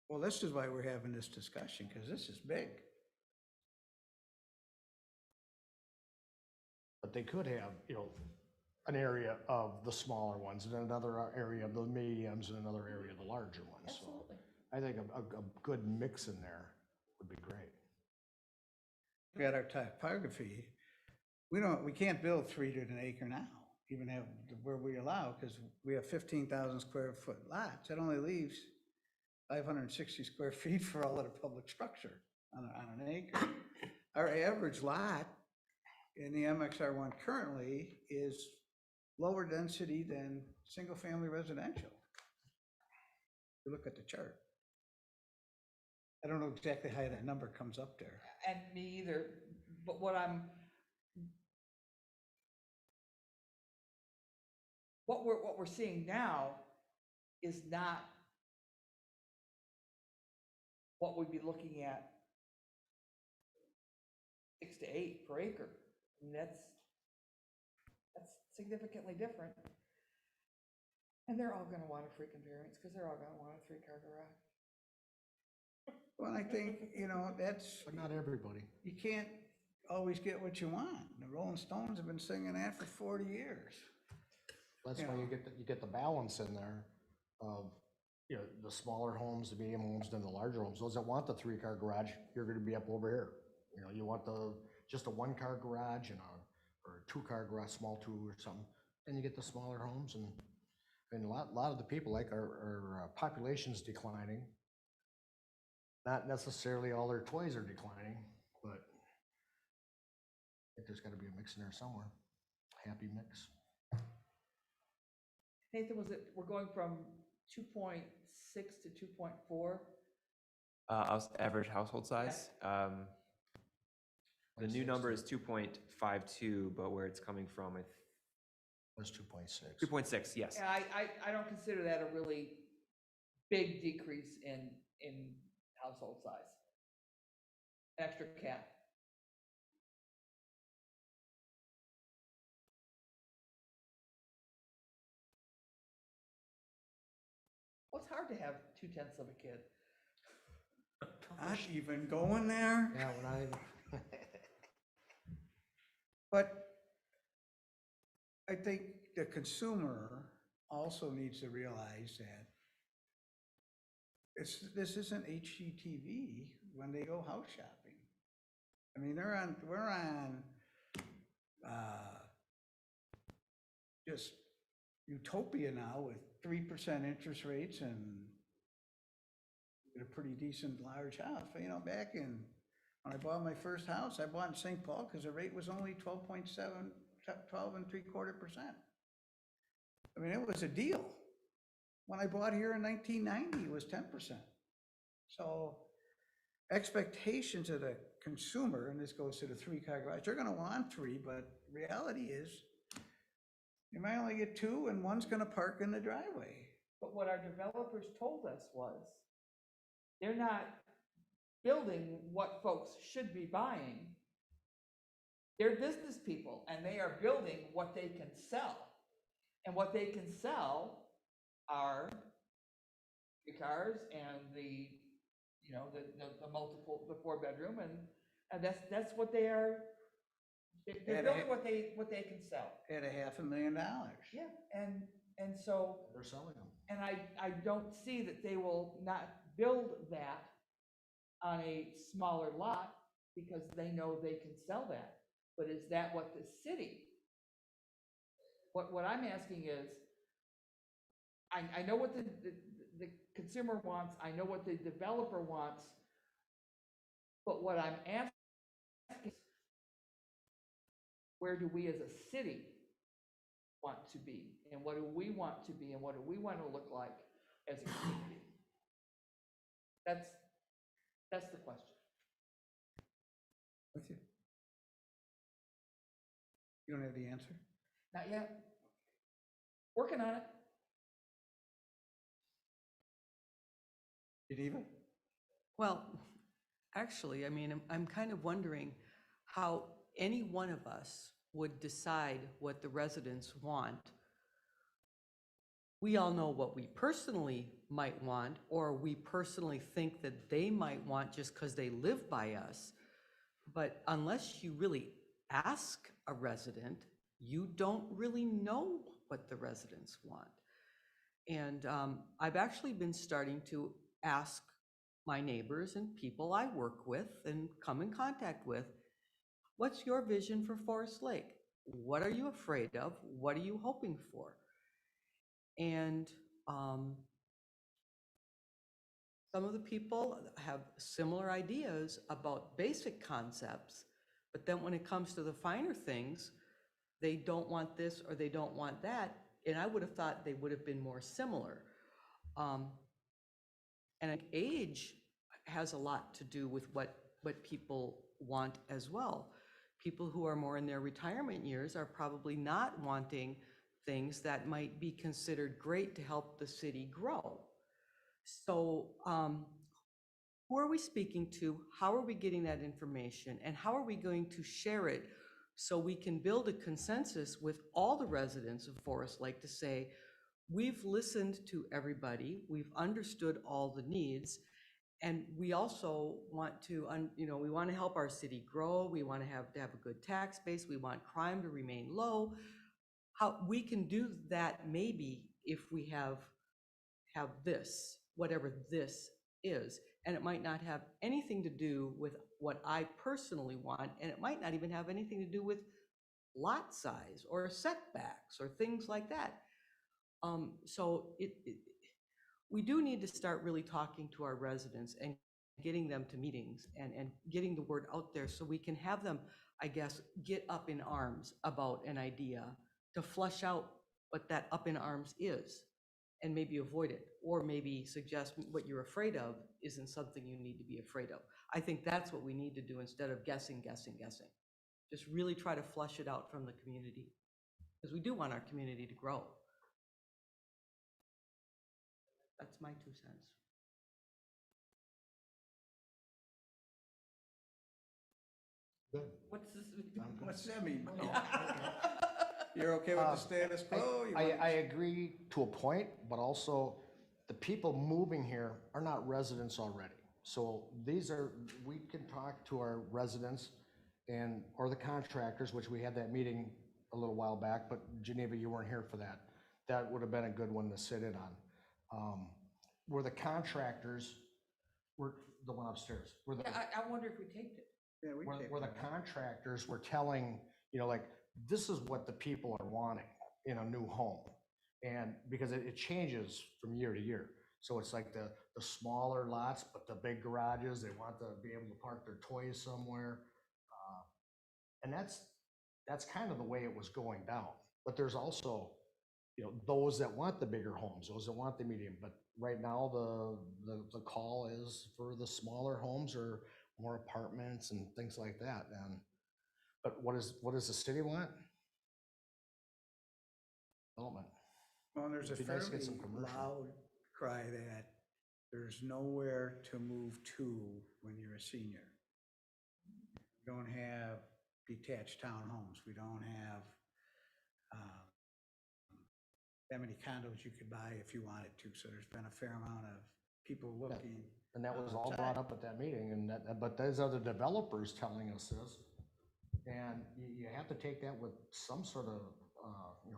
Well, this is why we're having this discussion, because this is big. But they could have, you know, an area of the smaller ones and another area of the mediums and another area of the larger ones. Absolutely. So I think a good mix in there would be great. We got our topography. We can't build 3 to an acre now, even where we allow, because we have 15,000 square foot lots. That only leaves 560 square feet for all of the public structure on an acre. Our average lot in the MXR1 currently is lower density than single-family residential. You look at the chart. I don't know exactly how that number comes up there. And me either, but what we're seeing now is not what we'd be looking at 6 to 8 per acre. I mean, that's significantly different. And they're all gonna want a freaking variance, because they're all gonna want a 3-car garage. Well, I think, that's, But not everybody. you can't always get what you want. The Rolling Stones have been singing that for 40 years. That's why you get the balance in there of, the smaller homes, the medium homes, then the larger homes. Those that want the 3-car garage, you're gonna be up over here. You want just a 1-car garage or a 2-car garage, small 2 or something. Then you get the smaller homes, and a lot of the people, like our population's declining. Not necessarily all their toys are declining, but I think there's gotta be a mix in there somewhere. Happy mix. Nathan, we're going from 2.6 to 2.4? Average household size. The new number is 2.52, but where it's coming from, It was 2.6. 2.6, yes. Yeah, I don't consider that a really big decrease in household size. Extra cap. Well, it's hard to have 2/10 of a kid. Not even going there. Yeah, But I think the consumer also needs to realize that this isn't HGTV when they go house shopping. I mean, we're on just utopia now with 3% interest rates and a pretty decent large house. Back when I bought my first house, I bought in St. Paul because the rate was only 12.7, 12.75%. I mean, it was a deal. When I bought here in 1990, it was 10%. So expectations of the consumer, and this goes to the 3-car garage, they're gonna want 3, but reality is you might only get 2 and one's gonna park in the driveway. But what our developers told us was, they're not building what folks should be buying. They're business people, and they are building what they can sell. And what they can sell are the cars and the multiple, the 4-bedroom, and that's what they are. They're building what they can sell. At $500,000. Yeah, and so, they're selling them. and I don't see that they will not build that on a smaller lot because they know they can sell that. But is that what the city? What I'm asking is, I know what the consumer wants, I know what the developer wants, but what I'm asking is, where do we as a city want to be? And what do we want to be? And what do we want to look like as a community? That's the question. With you. You don't have the answer? Not yet. Working on it. Geneva? Well, actually, I mean, I'm kind of wondering how any one of us would decide what the residents want. We all know what we personally might want, or we personally think that they might want just because they live by us. But unless you really ask a resident, you don't really know what the residents want. And I've actually been starting to ask my neighbors and people I work with and come in contact with, what's your vision for Forest Lake? What are you afraid of? What are you hoping for? And some of the people have similar ideas about basic concepts, but then when it comes to the finer things, they don't want this or they don't want that. And I would have thought they would have been more similar. And age has a lot to do with what people want as well. People who are more in their retirement years are probably not wanting things that might be considered great to help the city grow. So who are we speaking to? How are we getting that information? And how are we going to share it so we can build a consensus with all the residents of Forest Lake to say, we've listened to everybody, we've understood all the needs, and we also want to, we want to help our city grow, we want to have a good tax base, we want crime to remain low. How we can do that maybe if we have this, whatever this is. And it might not have anything to do with what I personally want, and it might not even have anything to do with lot size or setbacks or things like that. So we do need to start really talking to our residents and getting them to meetings and getting the word out there so we can have them, I guess, get up in arms about an idea to flush out what that up in arms is and maybe avoid it, or maybe suggest what you're afraid of isn't something you need to be afraid of. I think that's what we need to do instead of guessing. Just really try to flush it out from the community, because we do want our community to grow. That's my 2 cents. Good. What's this? What's that mean? You're okay with the status quo? You want- I agree to a point, but also the people moving here are not residents already. So we can talk to our residents or the contractors, which we had that meeting a little while back, but Geneva, you weren't here for that. That would have been a good one to sit in on. Where the contractors, were the one upstairs, where the I wonder if we taped it. Yeah, we where, take where the that. contractors were telling, like, this is what the people are wanting in a new home. And because it changes from year to year. So it's like the smaller lots, but the big garages, they want to be able to park their toys somewhere. And that's kind of the way it was going down. But there's also, those that want the bigger homes, those that want the medium. But right now, the call is for the smaller homes or more apartments and things like that. But what does the city want? Development. Well, there's a It'd be nice to fairly get some commercial. loud cry that there's nowhere to move to when you're a senior. We don't have detached townhomes. We don't have that many condos you could buy if you wanted to. So there's been a fair amount of people looking. And that was all brought up at that meeting, but there's other developers telling us this. And you have to take that with some sort of,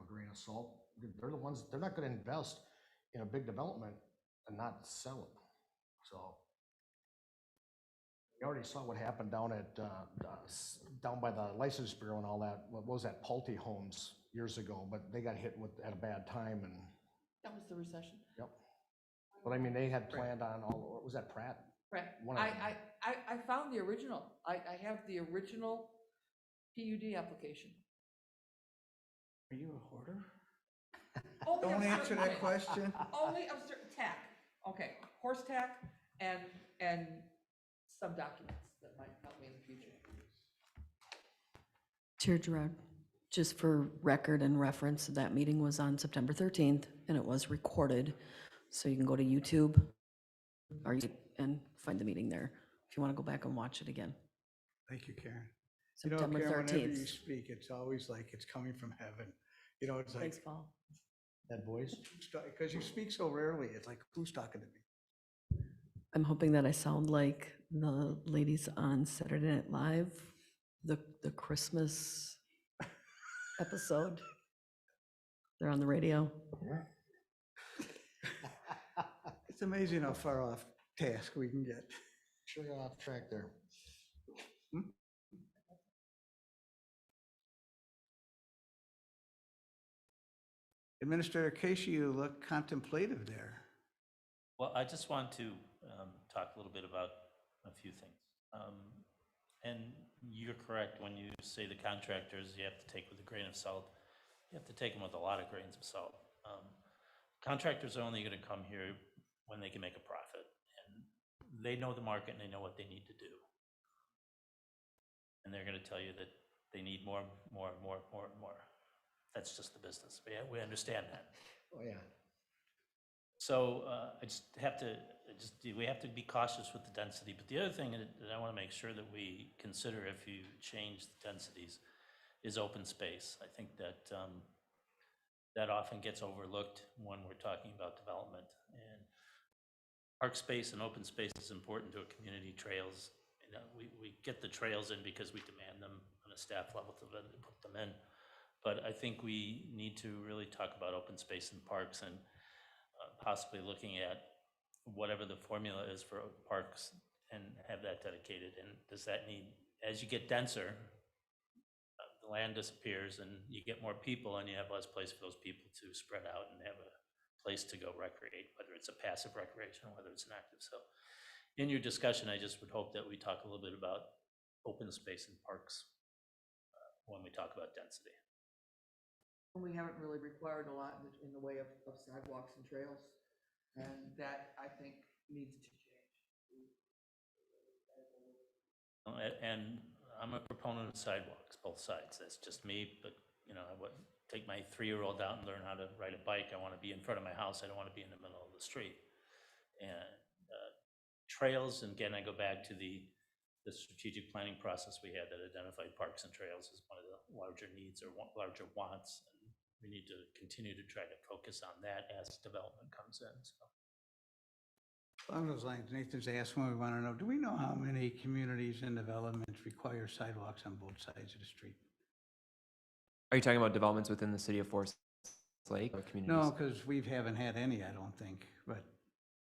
grain of salt. They're not gonna invest in a big development and not sell it. So we already saw what happened down by the License Bureau and all that. What was that, Pulte Homes years ago, but they got hit at a bad time and, That was the recession. yep. But I mean, they had planned on what was that, Pratt? Right. One of them. I found the original. I have the original PUD application. Are you a hoarder? Only Don't of answer certain that things. question. Only of certain tack. Okay, horse tack and some documents that might help me in the future. Chair Gerard, just for record and reference, that meeting was on September 13th and it was recorded. So you can go to YouTube and find the meeting there if you want to go back and watch it again. Thank you, Karen. September Karen, whenever you 13th. speak, it's always like it's coming from heaven. It's like, Thanks, Paul. That voice? because you speak so rarely, it's like, who's talking to me? I'm hoping that I sound like the ladies on Saturday Night Live, the Christmas episode. They're on the radio. It's amazing how far off task we can get. Sure you're off track there. Administrator Casey, you look contemplative there. Well, I just want to talk a little bit about a few things. And you're correct when you say the contractors you have to take with a grain of salt. You have to take them with a lot of grains of salt. Contractors are only going to come here when they can make a profit. And they know the market and they know what they need to do. And they're going to tell you that they need more. That's just the business. We understand that. Oh, yeah. So I just have to, we have to be cautious with the density. But the other thing that I want to make sure that we consider if you change the densities is open space. I think that that often gets overlooked when we're talking about development. And park space and open space is important to a community. Trails, you know, we get the trails in because we demand them on a staff level to put them in. But I think we need to really talk about open space and parks, and possibly looking at whatever the formula is for parks and have that dedicated. And does that need, as you get denser, the land disappears and you get more people and you have less place for those people to spread out and have a place to go recreate, whether it's a passive recreation or whether it's an active. So in your discussion, I just would hope that we talk a little bit about open space and parks when we talk about density. We haven't really required a lot in the way of sidewalks and trails, and that, I think, needs to change. And I'm a proponent of sidewalks, both sides. That's just me, but you know, I would take my 3-year-old out and learn how to ride a bike. I want to be in front of my house. I don't want to be in the middle of the street. And trails, and again, I go back to the strategic planning process we had that identified parks and trails as one of the larger needs or larger wants. And we need to continue to try to focus on that as development comes in. So. Along those lines, Nathan's asked when we want to know, do we know how many communities in development require sidewalks on both sides of the street? Are you talking about developments within the city of Forest Lake or communities? No, because we haven't had any, I don't think, but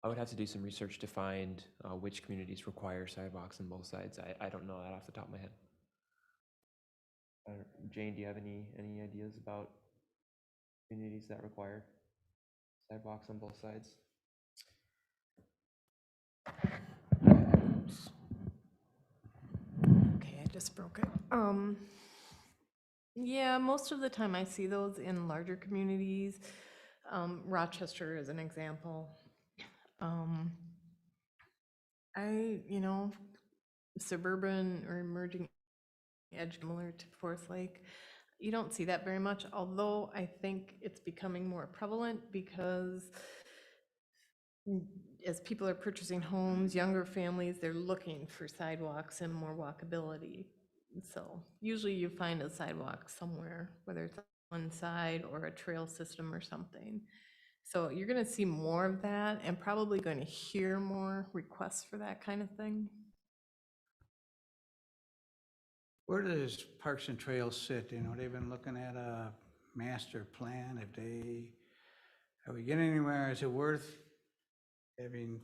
I would have to do some research to find which communities require sidewalks on both sides. I don't know that off the top of my head. Jane, do you have any ideas about communities that require sidewalks on both sides? Okay, I just broke it. Yeah, most of the time I see those in larger communities. Rochester is an example. Suburban or emerging edge similar to Forest Lake, you don't see that very much, although I think it's becoming more prevalent because as people are purchasing homes, younger families, they're looking for sidewalks and more walkability. So usually you find a sidewalk somewhere, whether it's on one side or a trail system or something. So you're going to see more of that and probably going to hear more requests for that kind of thing. where does Parks and Trails sit? You know, they've been looking at a master plan. Are we getting anywhere? Is it worth having,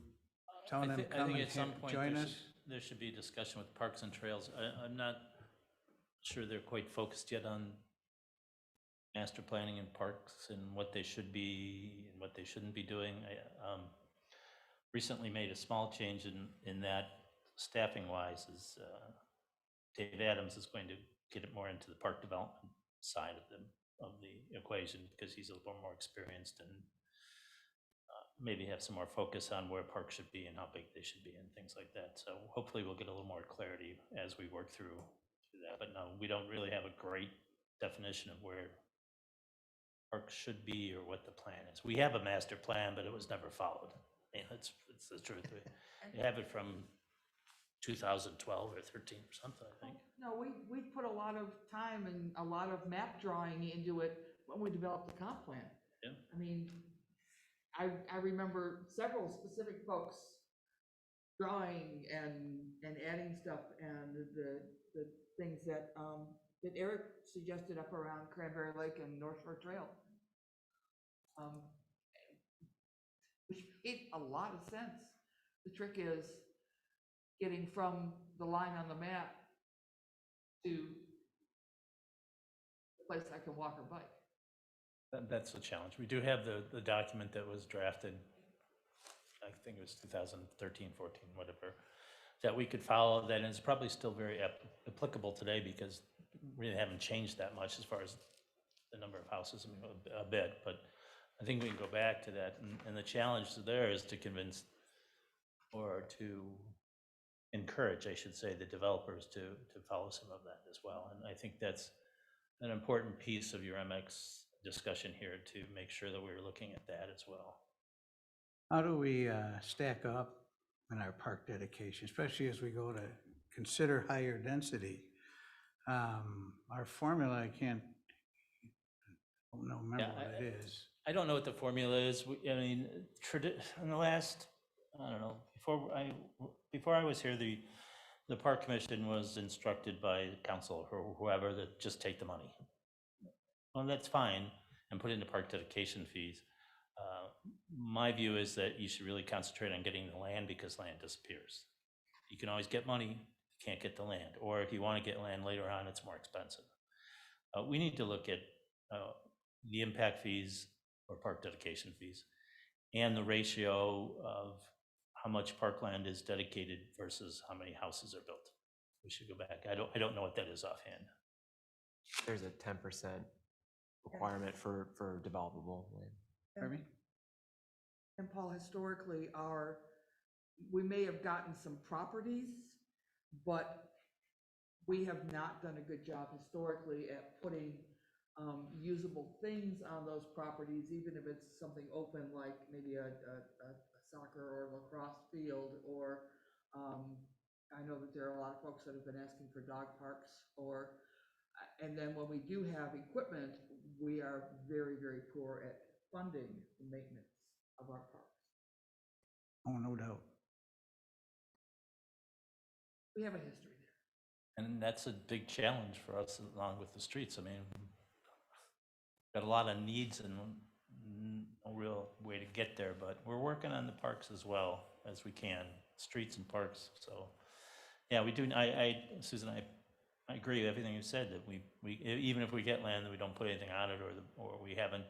telling them I come think and at some point join us? there should be a discussion with Parks and Trails. I'm not sure they're quite focused yet on master planning and parks and what they should be and what they shouldn't be doing. I recently made a small change in that staffing wise is Dave Adams is going to get it more into the park development side of the equation because he's a little more experienced and maybe have some more focus on where parks should be and how big they should be and things like that. So hopefully we'll get a little more clarity as we work through that. But no, we don't really have a great definition of where parks should be or what the plan is. We have a master plan, but it was never followed. You know, it's the truth. We have it from 2012 or 13 or something, I think. No, we put a lot of time and a lot of map drawing into it when we developed the comp plan. Yeah. I mean, I remember several specific folks drawing and adding stuff and the things that Eric suggested up around Cranberry Lake and North Shore Trail. Which made a lot of sense. The trick is getting from the line on the map to the place I can walk or bike. That's the challenge. We do have the document that was drafted, I think it was 2013, 14, whatever, that we could follow that is probably still very applicable today because we really haven't changed that much as far as the number of houses, I mean, a bit, but I think we can go back to that. And the challenge there is to convince or to encourage, I should say, the developers to follow some of that as well. And I think that's an important piece of your MX discussion here to make sure that we're looking at that as well. How do we stack up in our park dedication, especially as we go to consider higher density? Our formula, I don't know, remember Yeah, what it is. I don't know what the formula is. I mean, in the last, I don't know, before I was here, the park commission was instructed by council or whoever that just take the money. Well, that's fine, and put it into park dedication fees. My view is that you should really concentrate on getting the land because land disappears. You can always get money, you can't get the land, or if you want to get land later on, it's more expensive. We need to look at the impact fees or park dedication fees and the ratio of how much parkland is dedicated versus how many houses are built. We should go back. I don't know what that is offhand. There's a 10% requirement for developable land. Pardon me? And Paul, historically, we may have gotten some properties, but we have not done a good job historically at putting usable things on those properties, even if it's something open like maybe a soccer or lacrosse field, or I know that there are a lot of folks that have been asking for dog parks, and then when we do have equipment, we are very, very poor at funding the maintenance of our parks. Oh, no doubt. We have a history there. And that's a big challenge for us along with the streets. I mean, got a lot of needs and no real way to get there, but we're working on the parks as well as we can, streets and parks. So yeah, we do. Susan, I agree with everything you said, that we even if we get land that we don't put anything on it, or we haven't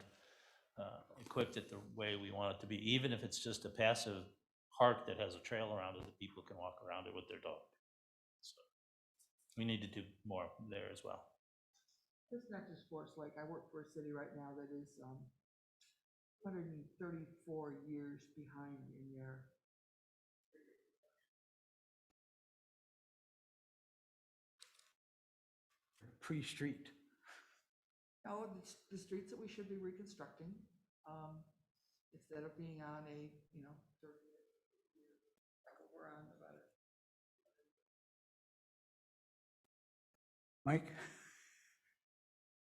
equipped it the way we want it to be, even if it's just a passive park that has a trail around it that people can walk around it with their dog. So we need to do more there as well. It's not just Sports Lake. I work for a city right now that is 134 years behind in their Pre-street. the streets that we should be reconstructing, instead of being on a 30-year cycle we're on about it. Mike?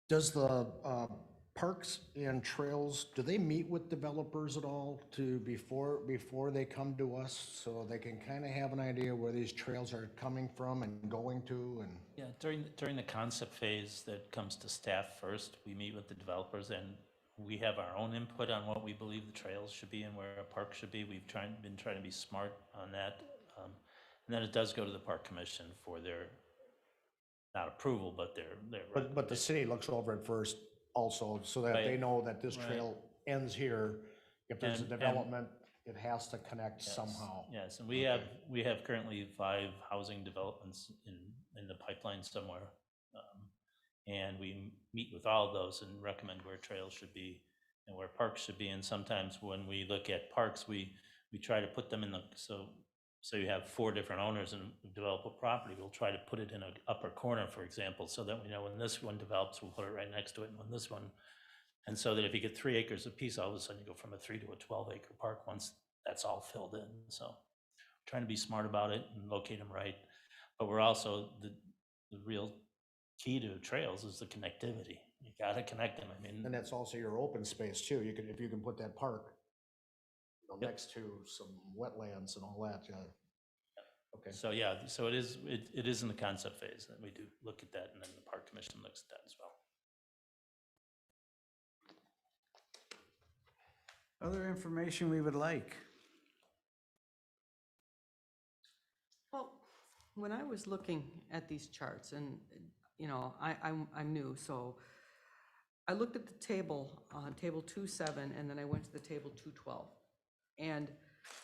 Does the parks and trails, do they meet with developers at all before they come to us, so they can kind of have an idea where these trails are coming from and going to? And Yeah, during the concept phase that comes to staff first, we meet with the developers and we have our own input on what we believe the trails should be and where a park should be. We've been trying to be smart on that. And then it does go to the park commission for their, not approval, but their. But the city looks over it first also, so that they Right. know that this Right. trail ends here. If there's a And- development, it has to connect Yes, somehow. Yes, and we have currently 5 housing developments in the pipeline somewhere. And we meet with all of those and recommend where trails should be and where parks should be. And sometimes when we look at parks, we try to put them in so you have 4 different owners and develop a property, we'll try to put it in an upper corner, for example, so that we know when this one develops, we'll put it right next to it, and when this one, and so that if you get 3 acres apiece, all of a sudden you go from a 3 to a 12-acre park once that's all filled in. So trying to be smart about it and locate them right. But we're also, the real key to trails is the connectivity. You gotta connect them. I mean, And that's also your open space too. If you can put that park Yep. next to some wetlands and all that, yeah. Okay. so yeah, so it is in the concept phase that we do look at that, and then the park commission looks at that as well. Other information we would like? Well, when I was looking at these charts, and, I'm new, so I looked at the table, table 2.7, and then I went to the table 2.12. And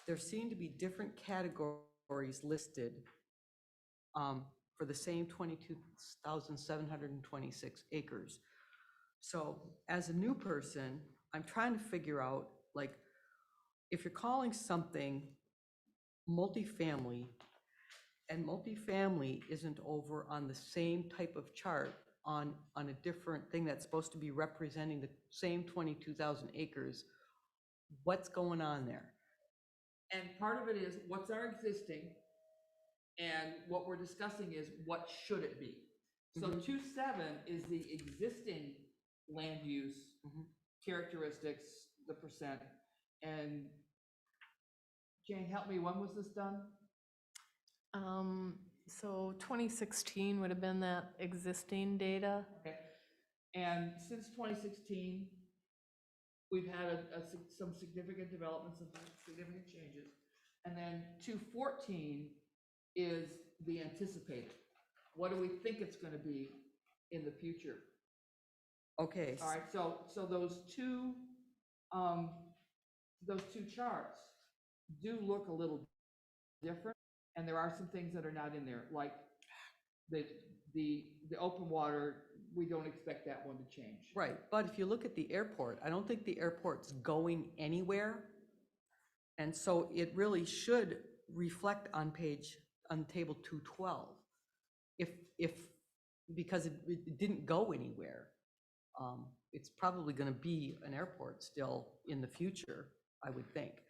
there seem to be different categories listed for the same 22,726 acres. So as a new person, I'm trying to figure out, like, if you're calling something multifamily, and multifamily isn't over on the same type of chart on a different thing that's supposed to be representing the same 22,000 acres, what's going on there? And part of it is what's our existing, and what we're discussing is what should it be. So Mhm. 2.7 is the existing land use Mhm. characteristics, the percent. And Jane, help me, when was this done? So 2016 would have been that existing data. Okay. And since 2016, we've had some significant developments, some significant changes. And then 2.14 is the anticipated. What do we think it's gonna be in the future? Okay, All right, so those two charts do look a little different, and there are some things that are not in there, like the open water, we don't expect that one to change. right, but if you look at the airport, I don't think the airport's going anywhere. And so it really should reflect on table 212. If, because it didn't go anywhere. It's probably gonna be an airport still in the future, I would think.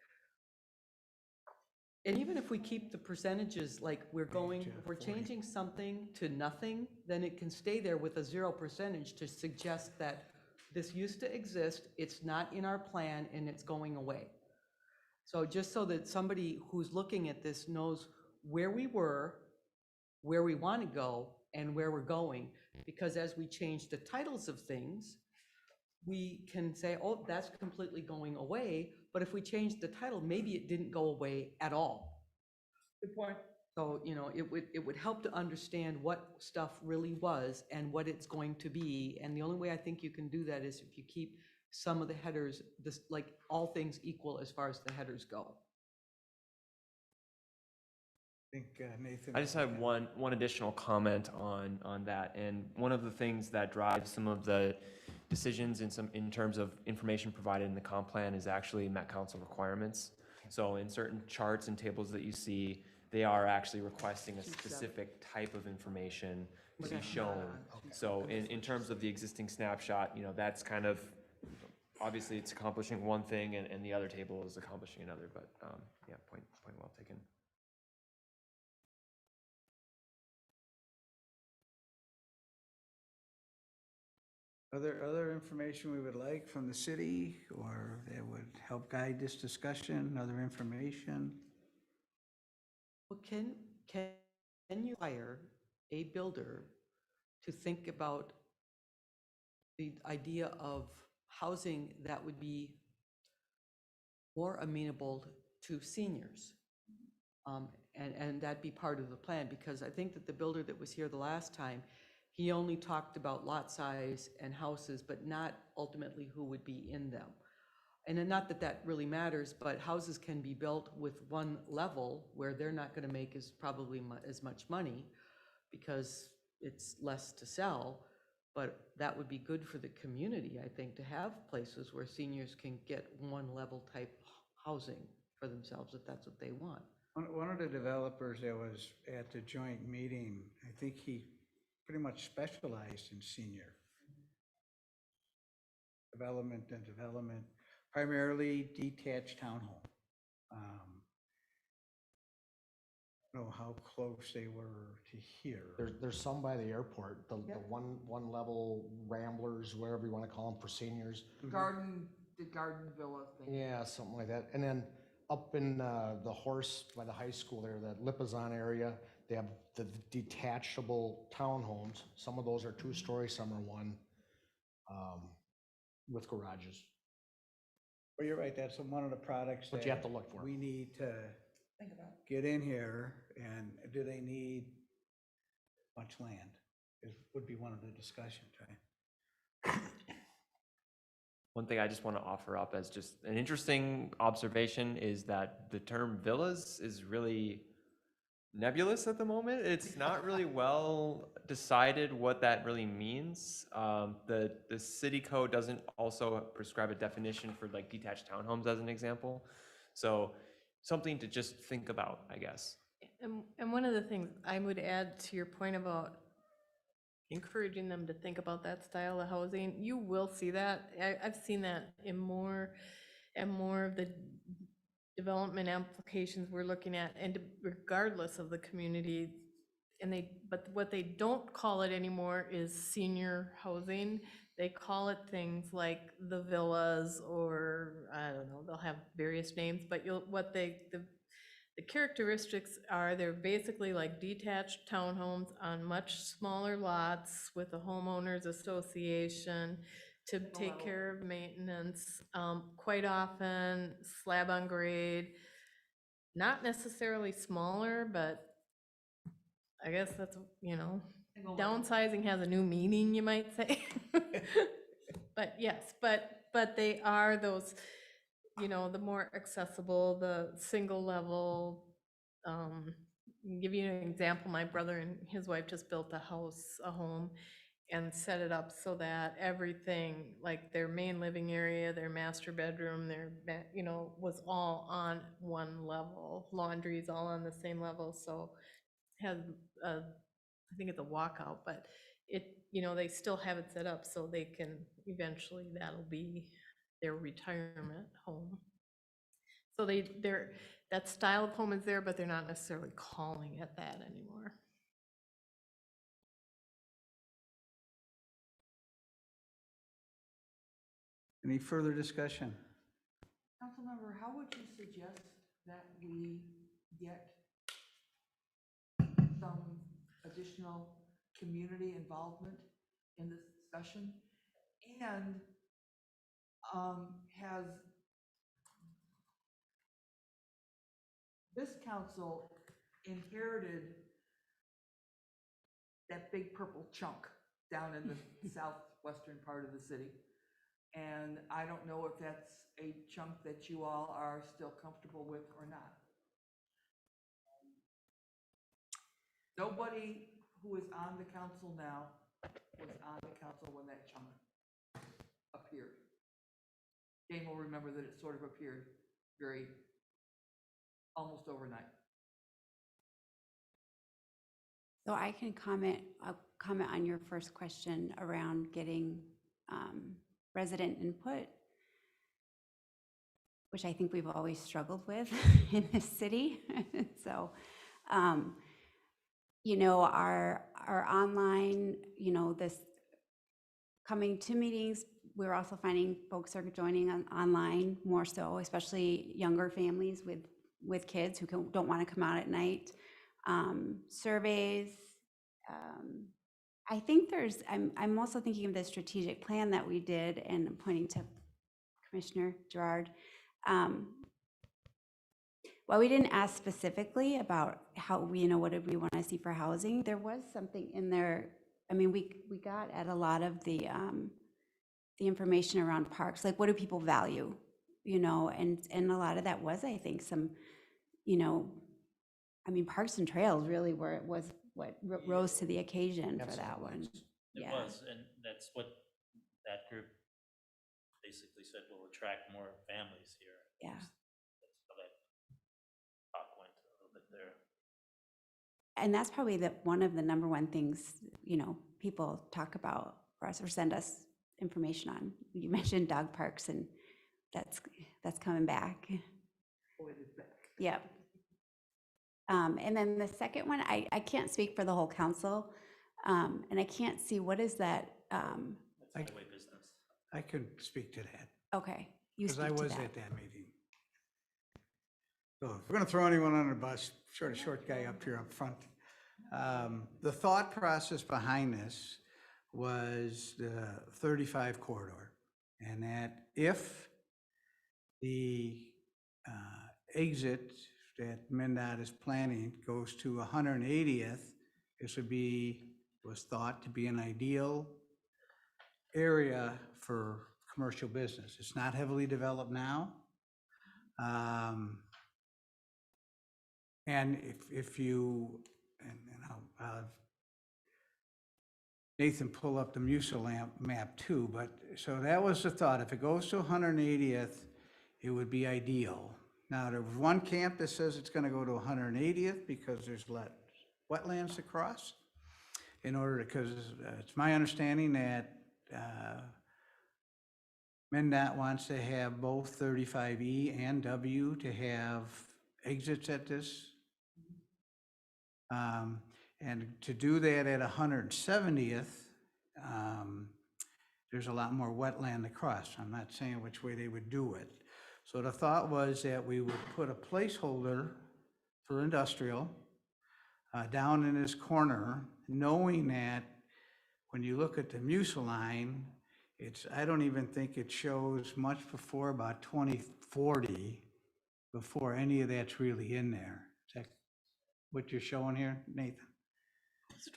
And even if we keep the percentages, like if we're changing something to nothing, then it can stay there with a 0% to suggest that this used to exist, it's not in our plan, and it's going away. So just so that somebody who's looking at this knows where we were, where we want to go, and where we're going, because as we change the titles of things, we can say, oh, that's completely going away, but if we change the title, maybe it didn't go away at all. Good point. So, it would help to understand what stuff really was and what it's going to be, and the only way I think you can do that is if you keep some of the headers, like all things equal as far as the headers go. I think Nathan. I just have one additional comment on that, and one of the things that drives some of the decisions in terms of information provided in the comp plan is actually Met Council requirements. So in certain charts and tables that you see, they are actually requesting a specific type of information to be shown. So in terms of the existing snapshot, that's kind of, obviously it's accomplishing one thing and the other table is accomplishing another, but yeah, point well taken. Other information we would like from the city or that would help guide this discussion, other information? Well, can you hire a builder to think about the idea of housing that would be more amenable to seniors? And that be part of the plan, because I think that the builder that was here the last time, he only talked about lot size and houses, but not ultimately who would be in them. And then not that that really matters, but houses can be built with one level where they're not gonna make probably as much money because it's less to sell, but that would be good for the community, I think, to have places where seniors can get one level type housing for themselves if that's what they want. One of the developers that was at the joint meeting, I think he pretty much specialized in senior development, primarily detached townhome. I don't know how close they were to here. There's some by the airport, the one level ramblers, whatever you want to call them, for seniors. The garden villa thing. Yeah, something like that. And then up in the Horse by the high school there, that Lipizan area, they have the detachable townhomes. Some of those are 2-story, some are one, with garages. Well, you're right, that's one of the products But that you have to look for. we need to Think about it. get in here, and do they need much land? Would be one of the discussions, right? One thing I just want to offer up as just an interesting observation is that the term villas is really nebulous at the moment. It's not really well decided what that really means. The city code doesn't also prescribe a definition for like detached townhomes as an example. So something to just think about, I guess. And one of the things I would add to your point about encouraging them to think about that style of housing, you will see that. I've seen that in more and more of the development applications we're looking at, and regardless of the community, but what they don't call it anymore is senior housing. They call it things like the villas, or, I don't know, they'll have various names, but the characteristics are, they're basically like detached townhomes on much smaller lots with a homeowners association to take level. care of maintenance, quite often slab on grade, not necessarily smaller, but I guess that's, Single level. downsizing has a new meaning, you might say. But yes, but they are those, the more accessible, the single level. Give you an example, my brother and his wife just built a home, and set it up so that everything, like their main living area, their master bedroom, was all on one level. Laundry's all on the same level, so has I think it's a walkout, but they still have it set up so they can, eventually that'll be their retirement home. So that style of home is there, but they're not necessarily calling it that anymore. Any further discussion? Councilmember, how would you suggest that we get some additional community involvement in this discussion? And has this council inherited that big purple chunk down in the southwestern part of the city? And I don't know if that's a chunk that you all are still comfortable with or not. Nobody who is on the council now was on the council when that chunk appeared. Jane will remember that it sort of appeared almost overnight. So I can comment on your first question around getting resident input, which I think we've always struggled with in this city. So, our online, this coming to meetings, we're also finding folks are joining online more so, especially younger families with kids who don't want to come out at night. Surveys. I think I'm also thinking of the strategic plan that we did, and I'm pointing to Commissioner Gerard. While we didn't ask specifically about how, what did we want to see for housing, there was something in there. I mean, we got at a lot of the information around parks, like what do people value, and a lot of that was, I think, some, parks and trails really where it was what rose to the occasion for that one. It Yeah. was, and that's what that group basically said, will attract more families here. Yeah. That's how that talk went a little bit there. And that's probably one of the number one things, people talk about for us or send us information on. You mentioned dog parks, and that's coming back. Oh, it is back. Yep. And then the second one, I can't speak for the whole council, and I can't see, what is that? That's highway business. I could speak to that, Okay, you because speak I to was that. at that meeting. So if we're gonna throw anyone under the bus, short guy up here up front. The thought process behind this was the 35 corridor, and that if the exit that MnDOT is planning goes to 180th, this was thought to be an ideal area for commercial business. It's not heavily developed now. And if you, and I'll have Nathan pull up the MUSA map too, but, so that was the thought. If it goes to 180th, it would be ideal. Now, there was one camp that says it's gonna go to 180th because there's wetlands to cross. Because it's my understanding that MinDOT wants to have both 35E and W to have exits at this. And to do that at 170th, there's a lot more wetland to cross. I'm not saying which way they would do it. So the thought was that we would put a placeholder for industrial down in this corner, knowing that when you look at the Muciline, I don't even think it shows much before about 2040 before any of that's really in there. Is that what you're showing here, Nathan?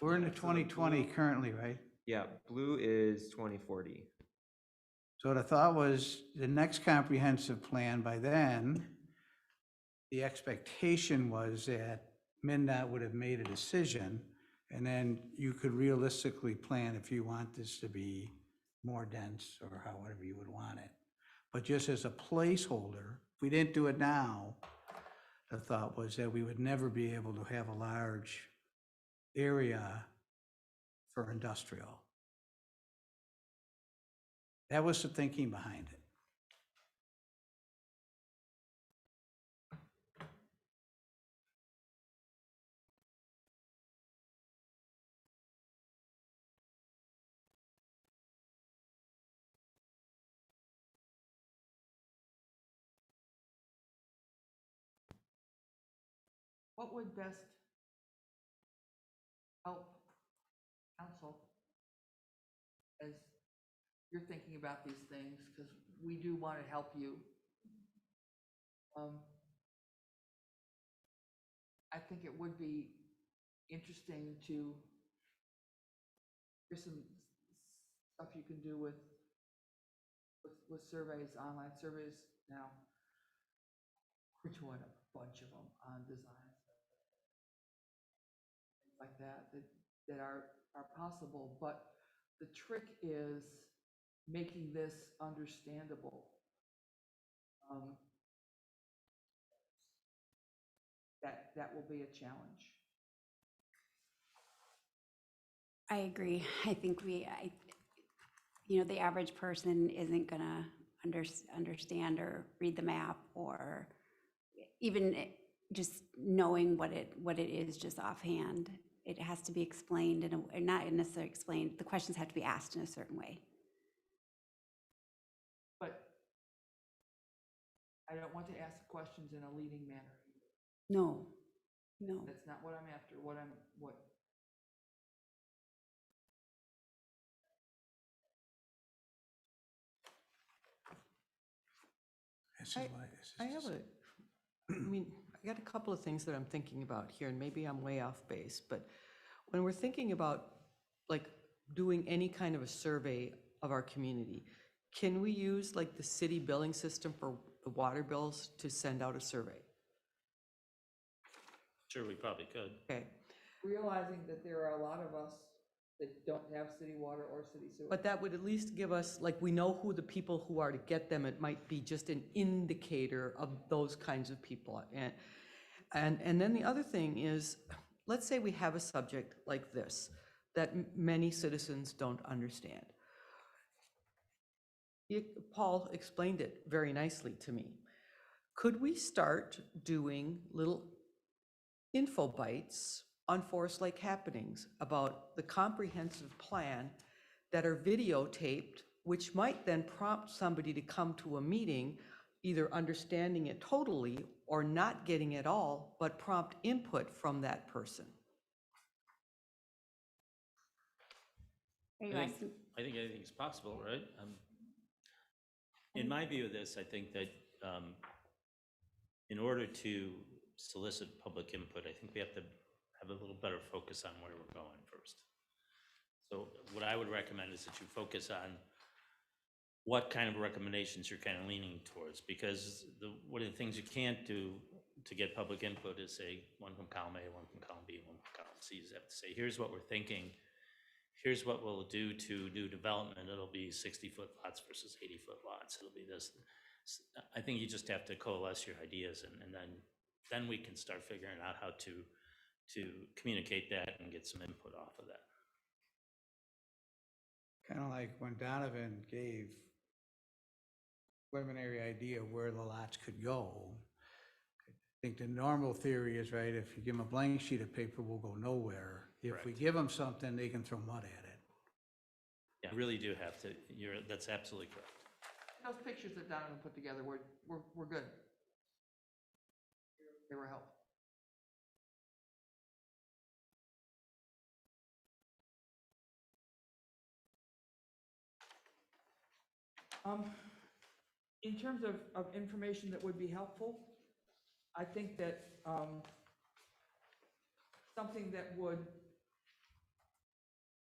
We're in the 2020 currently, right? Yeah, blue is 2040. So the thought was the next comprehensive plan by then, the expectation was that MinDOT would have made a decision, and then you could realistically plan if you want this to be more dense or however you would want it. But just as a placeholder, if we didn't do it now, the thought was that we would never be able to have a large area for industrial. That was the thinking behind it. What would best help council as you're thinking about these things, because we do want to help you. I think it would be interesting to, there's some stuff you can do with surveys, online surveys now. Which one? A bunch of them on design. Things like that are possible, but the trick is making this understandable. That will be a challenge. I agree. I think the average person isn't gonna understand or read the map, or even just knowing what it is just offhand. It has to be explained and not necessarily explained. The questions have to be asked in a certain way. But I don't want to ask questions in a leading manner. No. That's not what I'm after. What I have I mean, I got a couple of things that I'm thinking about here, and maybe I'm way off base, but when we're thinking about like doing any kind of a survey of our community, can we use like the city billing system for the water bills to send out a survey? Sure, we probably could. Okay, realizing that there are a lot of us that don't have city water or city sewer. but that would at least give us, like, we know who the people who are to get them. It might be just an indicator of those kinds of people. And then the other thing is, let's say we have a subject like this that many citizens don't understand. Paul explained it very nicely to me. Could we start doing little info bites on Forest Lake happenings about the comprehensive plan that are videotaped, which might then prompt somebody to come to a meeting, either understanding it totally or not getting it all, but prompt input from that person? Are you I think, asking? I think anything's possible, right? In my view of this, I think that in order to solicit public input, I think we have to have a little better focus on where we're going first. So what I would recommend is that you focus on what kind of recommendations you're kind of leaning towards, because one of the things you can't do to get public input is say one from column A, one from column B, one from column C. You have to say, here's what we're thinking. Here's what we'll do to new development. It'll be 60-foot lots versus 80-foot lots. It'll be this. I think you just have to coalesce your ideas, and then we can start figuring out how to communicate that and get some input off of that. Kind of like when Donovan gave preliminary idea of where the lots could go. I think the normal theory is, right, if you give them a blank sheet of paper, we'll go nowhere. If we Correct. give them something, they can throw mud at it. Yeah, you really do have to, that's absolutely correct. Those pictures that Donovan put together were good. They were helpful. In terms of information that would be helpful, I think that, something that would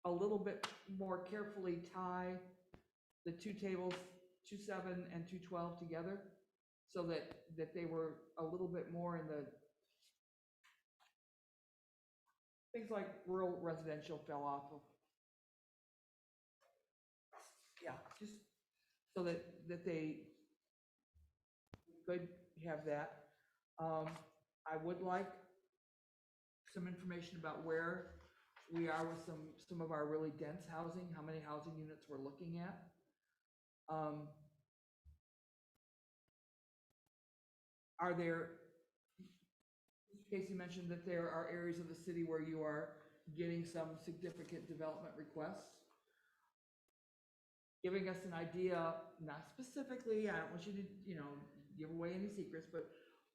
a little bit more carefully tie the two tables, 2.7 and 2.12 together, so that they were a little bit more in the, things like rural residential fell off of. Yeah, just so that they could have that. I would like some information about where we are with some of our really dense housing, how many housing units we're looking at. Are there, Casey mentioned that there are areas of the city where you are getting some significant development requests. Giving us an idea, not specifically, I don't want you to, give away any secrets, but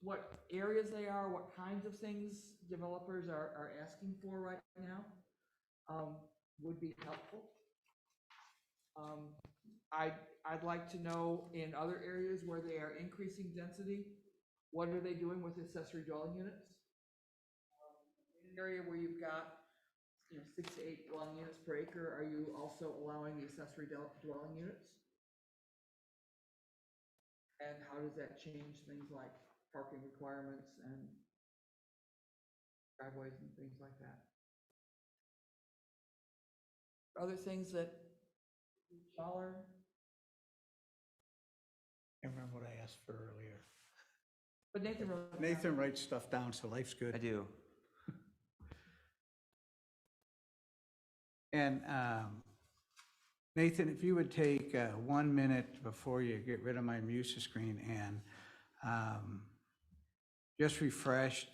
what areas they are, what kinds of things developers are asking for right now, would be helpful. I'd like to know in other areas where they are increasing density, what are they doing with accessory dwelling units? In an area where you've got 6 to 8 dwelling units per acre, are you also allowing the accessory dwelling units? And how does that change things like parking requirements and driveways and things like that? Other things that y'all are, I remember what I asked for earlier. but Nathan wrote. Nathan writes stuff down, so life's good. I do. And Nathan, if you would take 1 minute before you get rid of my Musa screen and just refresh,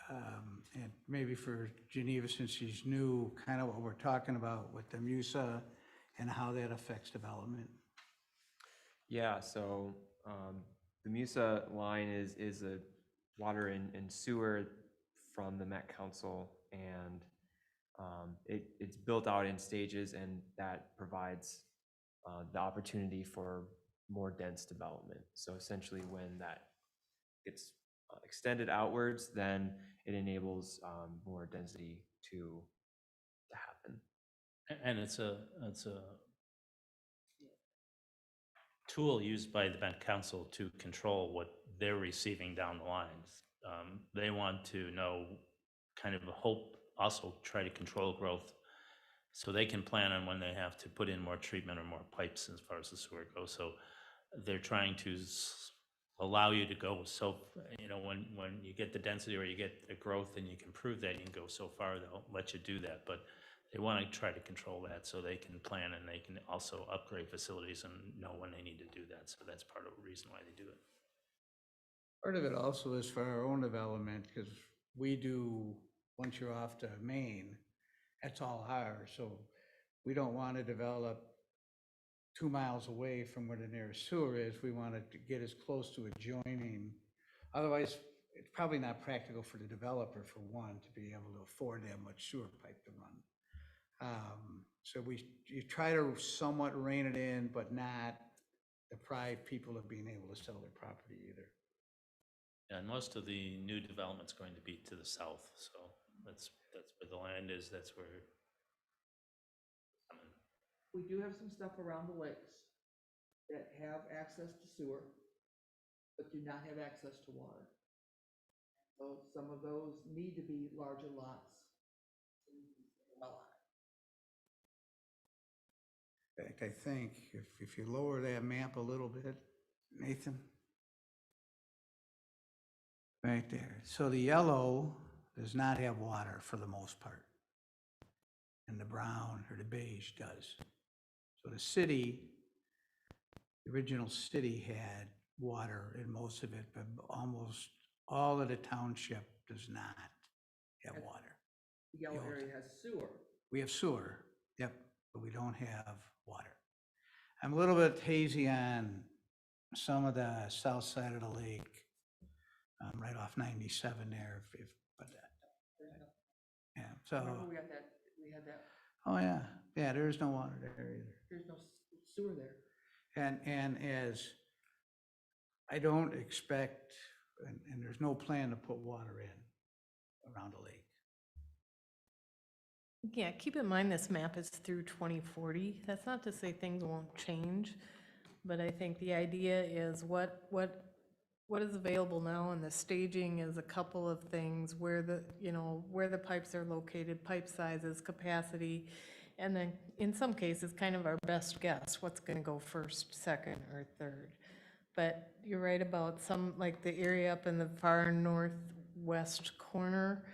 and maybe for Geneva, since she's new, kind of what we're talking about with the Musa and how that affects development. Yeah, so the Musa line is a water and sewer from the Met Council, and it's built out in stages, and that provides the opportunity for more dense development. So essentially, when that gets extended outwards, then it enables more density to happen. And it's a tool used by the Met Council to control what they're receiving down the lines. They want to know, kind of hope, also try to control growth, so they can plan on when they have to put in more treatment or more pipes as far as the sewer goes. So they're trying to allow you to go so, when you get the density or you get the growth and you can prove that you can go so far, they'll let you do that. But they want to try to control that so they can plan, and they can also upgrade facilities and know when they need to do that. So that's part of the reason why they do it. Part of it also is for our own development, because we do, once you're off to Maine, that's all ours. So we don't want to develop 2 miles away from where the nearest sewer is. We want to get as close to adjoining. Otherwise, it's probably not practical for the developer, for one, to be able to afford that much sewer pipe to run. So you try to somewhat rein it in, but not deprive people of being able to sell their property either. And most of the new development's going to be to the south, so that's where the land is, that's where. We do have some stuff around the lakes that have access to sewer, but do not have access to water. So some of those need to be larger lots. In fact, I think if you lower that map a little bit, Nathan, right there. So the yellow does not have water for the most part, and the brown or the beige does. So the city, the original city had water in most of it, but almost all of the township does not have water. The yellow old area has sewer. We have sewer, yep, but we don't have water. I'm a little bit hazy on some of the south side of the lake, right off 97 there, but, yeah, so, Remember we had that, oh, yeah, yeah, there is no water there either. there's no sewer there. And as, I don't expect, and there's no plan to put water in around the lake. Yeah, keep in mind this map is through 2040. That's not to say things won't change, but I think the idea is what is available now, and the staging is a couple of things, where the, where the pipes are located, pipe sizes, capacity, and then in some cases, kind of our best guess, what's gonna go first, second, or third. But you're right about some, like the area up in the far northwest corner,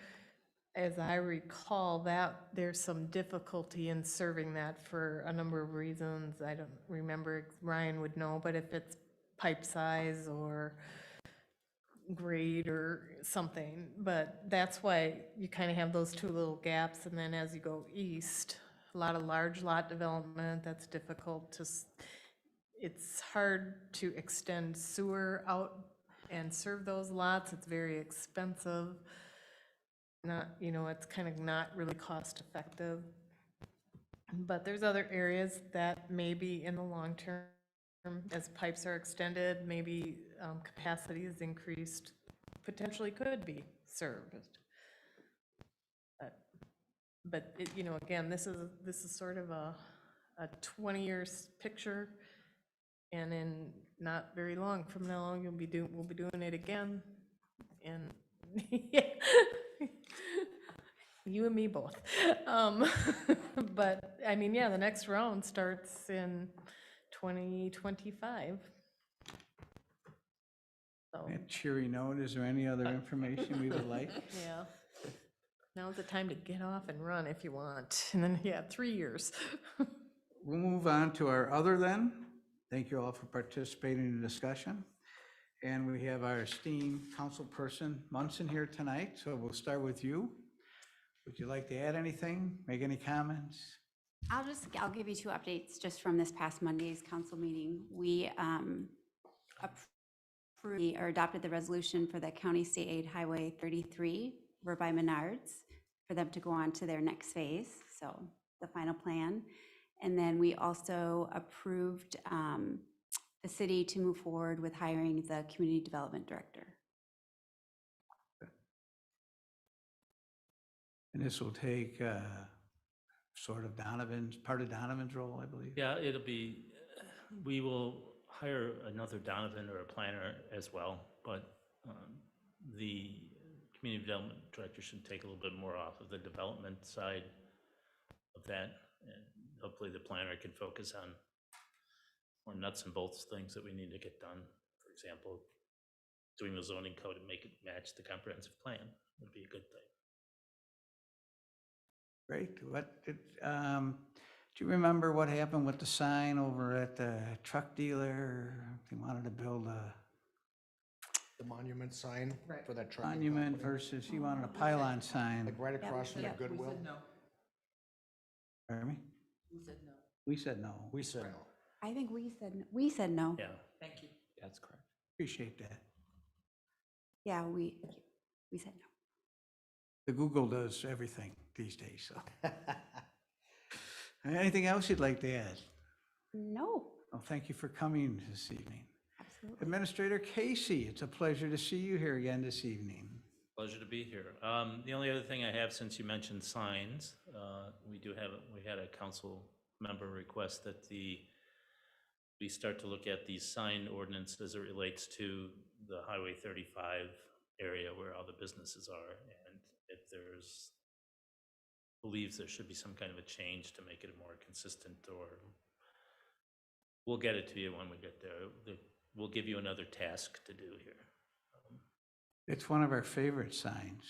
as I recall, that there's some difficulty in serving that for a number of reasons. I don't remember, Ryan would know, but if it's pipe size or grade or something, but that's why you kind of have those two little gaps. And then as you go east, a lot of large lot development, that's difficult to, it's hard to extend sewer out and serve those lots. It's very expensive. Not, it's kind of not really cost effective. But there's other areas that maybe in the long term, as pipes are extended, maybe capacity is increased, potentially could be served. But it, again, this is sort of a 20 years picture, and in not very long from now, we'll be doing it again, and yeah. You and me both. But I mean, yeah, the next round starts in 2025. So, On that cheery note, is there any other information we would like? yeah. Now's the time to get off and run if you want. And then, yeah, 3 years. We'll move on to our other then. Thank you all for participating in the discussion. And we have our esteemed councilperson Munson here tonight, so we'll start with you. Would you like to add anything, make any comments? I'll give you two updates just from this past Monday's council meeting. We approved or adopted the resolution for the County State Aid Highway 33 over by Menards for them to go on to their next phase, so the final plan. And then we also approved the city to move forward with hiring the community development director. And this will take sort of part of Donovan's role, I believe. Yeah, we will hire another Donovan or a planner as well, but the community development director should take a little bit more off of the development side of that. And hopefully the planner can focus on more nuts and bolts things that we need to get done. For example, doing the zoning code and make it match the comprehensive plan would be a good thing. Great. Do you remember what happened with the sign over at the truck dealer? They wanted to build a The monument sign Right. for that truck. monument versus, he wanted a pylon sign. Like right across from the We Goodwill. said no. Pardon me? We said no. We said no. We said no. I think we said no. Yeah. Thank you. That's correct. Appreciate that. Yeah, we said no. The Google does everything these days, so. Anything else you'd like to add? No, Well, thank you for coming this evening. absolutely. Administrator Casey, it's a pleasure to see you here again this evening. Pleasure to be here. The only other thing I have, since you mentioned signs, we had a council member request that we start to look at these sign ordinance as it relates to the Highway 35 area where all the businesses are. And if believes there should be some kind of a change to make it more consistent, or we'll get it to you when we get there. We'll give you another task to do here. It's one of our favorite signs.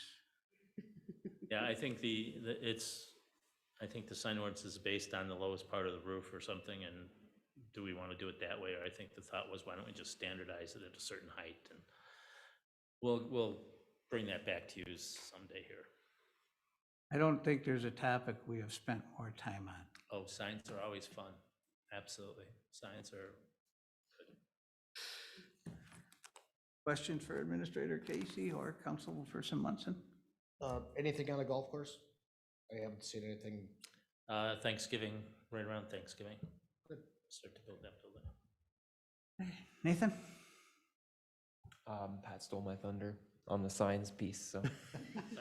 Yeah, I think I think the sign ordinance is based on the lowest part of the roof or something, and do we want to do it that way? Or I think the thought was, why don't we just standardize it at a certain height? And we'll bring that back to you someday here. I don't think there's a topic we have spent more time on. Oh, signs are always fun. Absolutely. Signs are good. Questions for Administrator Casey or Councilperson Munson? Anything on the golf course? I haven't seen anything. Thanksgiving, right around Thanksgiving. Good. Start to build that building. Nathan? Pat stole my thunder on the signs piece, so.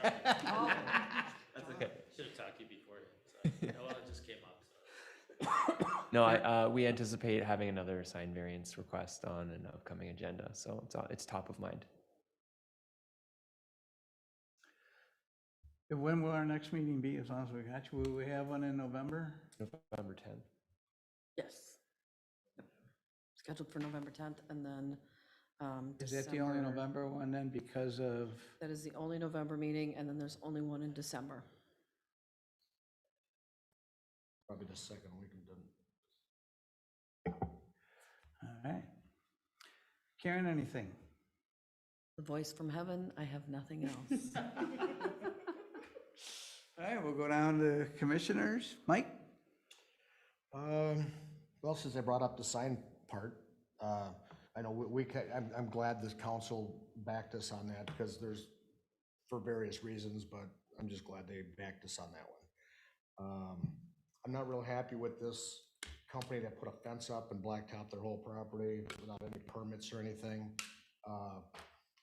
That's okay. Should have talked to you beforehand. Well, it just came up. So. No, we anticipate having another sign variance request on an upcoming agenda, so it's top of mind. When will our next meeting be, as long as we got you? Will we have one in November? November 10th. Yes. Yep. Scheduled for November 10th, and then Is that the only December- November one then, because of, That is the only November meeting, and then there's only one in December. Probably the second week of all right. Karen, anything? The voice from heaven, I have nothing else. All right, we'll go down to commissioners. Mike? Well, since I brought up the sign part, I know I'm glad this council backed us on that, because there's, for various reasons, but I'm just glad they backed us on that one. I'm not real happy with this company that put a fence up and blacktopped their whole property without any permits or anything.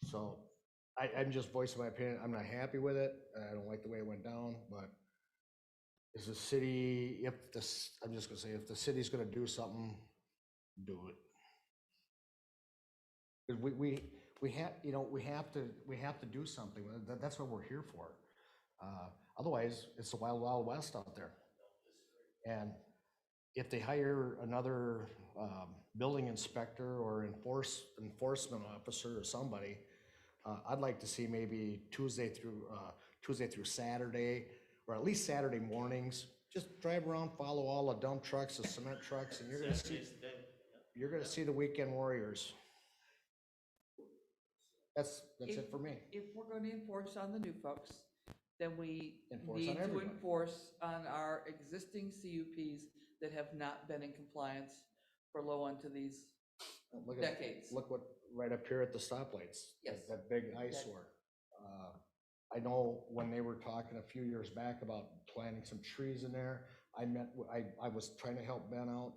So I'm just voicing my opinion. I'm not happy with it. I don't like the way it went down, but is the city, I'm just gonna say, if the city's gonna do something, do it. Because we have, we have to do something. That's what we're here for. Otherwise, it's the wild, wild west out there. And if they hire another building inspector or enforcement officer or somebody, I'd like to see maybe Tuesday through Saturday, or at least Saturday mornings. Just drive around, follow all the dump trucks, the cement trucks, and you're gonna see the weekend warriors. That's it for me. If we're going to enforce on the new folks, then we Enforce need on to everybody. enforce on our existing CUPs that have not been in compliance for low into these decades. Look what, right up here at the stoplights. Yes. That big eyesore. I know when they were talking a few years back about planting some trees in there, I was trying to help Ben out.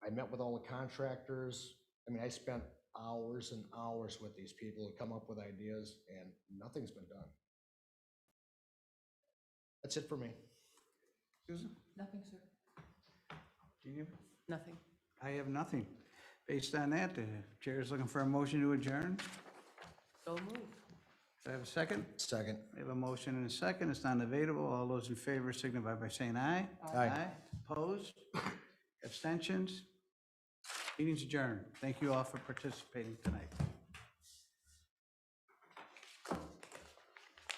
I met with all the contractors. I mean, I spent hours and hours with these people to come up with ideas, and nothing's been done. That's it for me. Susan? Nothing, sir. Do you? Nothing. I have nothing. Based on that, the chair is looking for a motion to adjourn. So moved. Do I have a second? Second. We have a motion and a second. It's not available. All those in favor signify by saying aye. Aye. Opposed? Abstentions? Meeting's adjourned. Thank you all for participating tonight.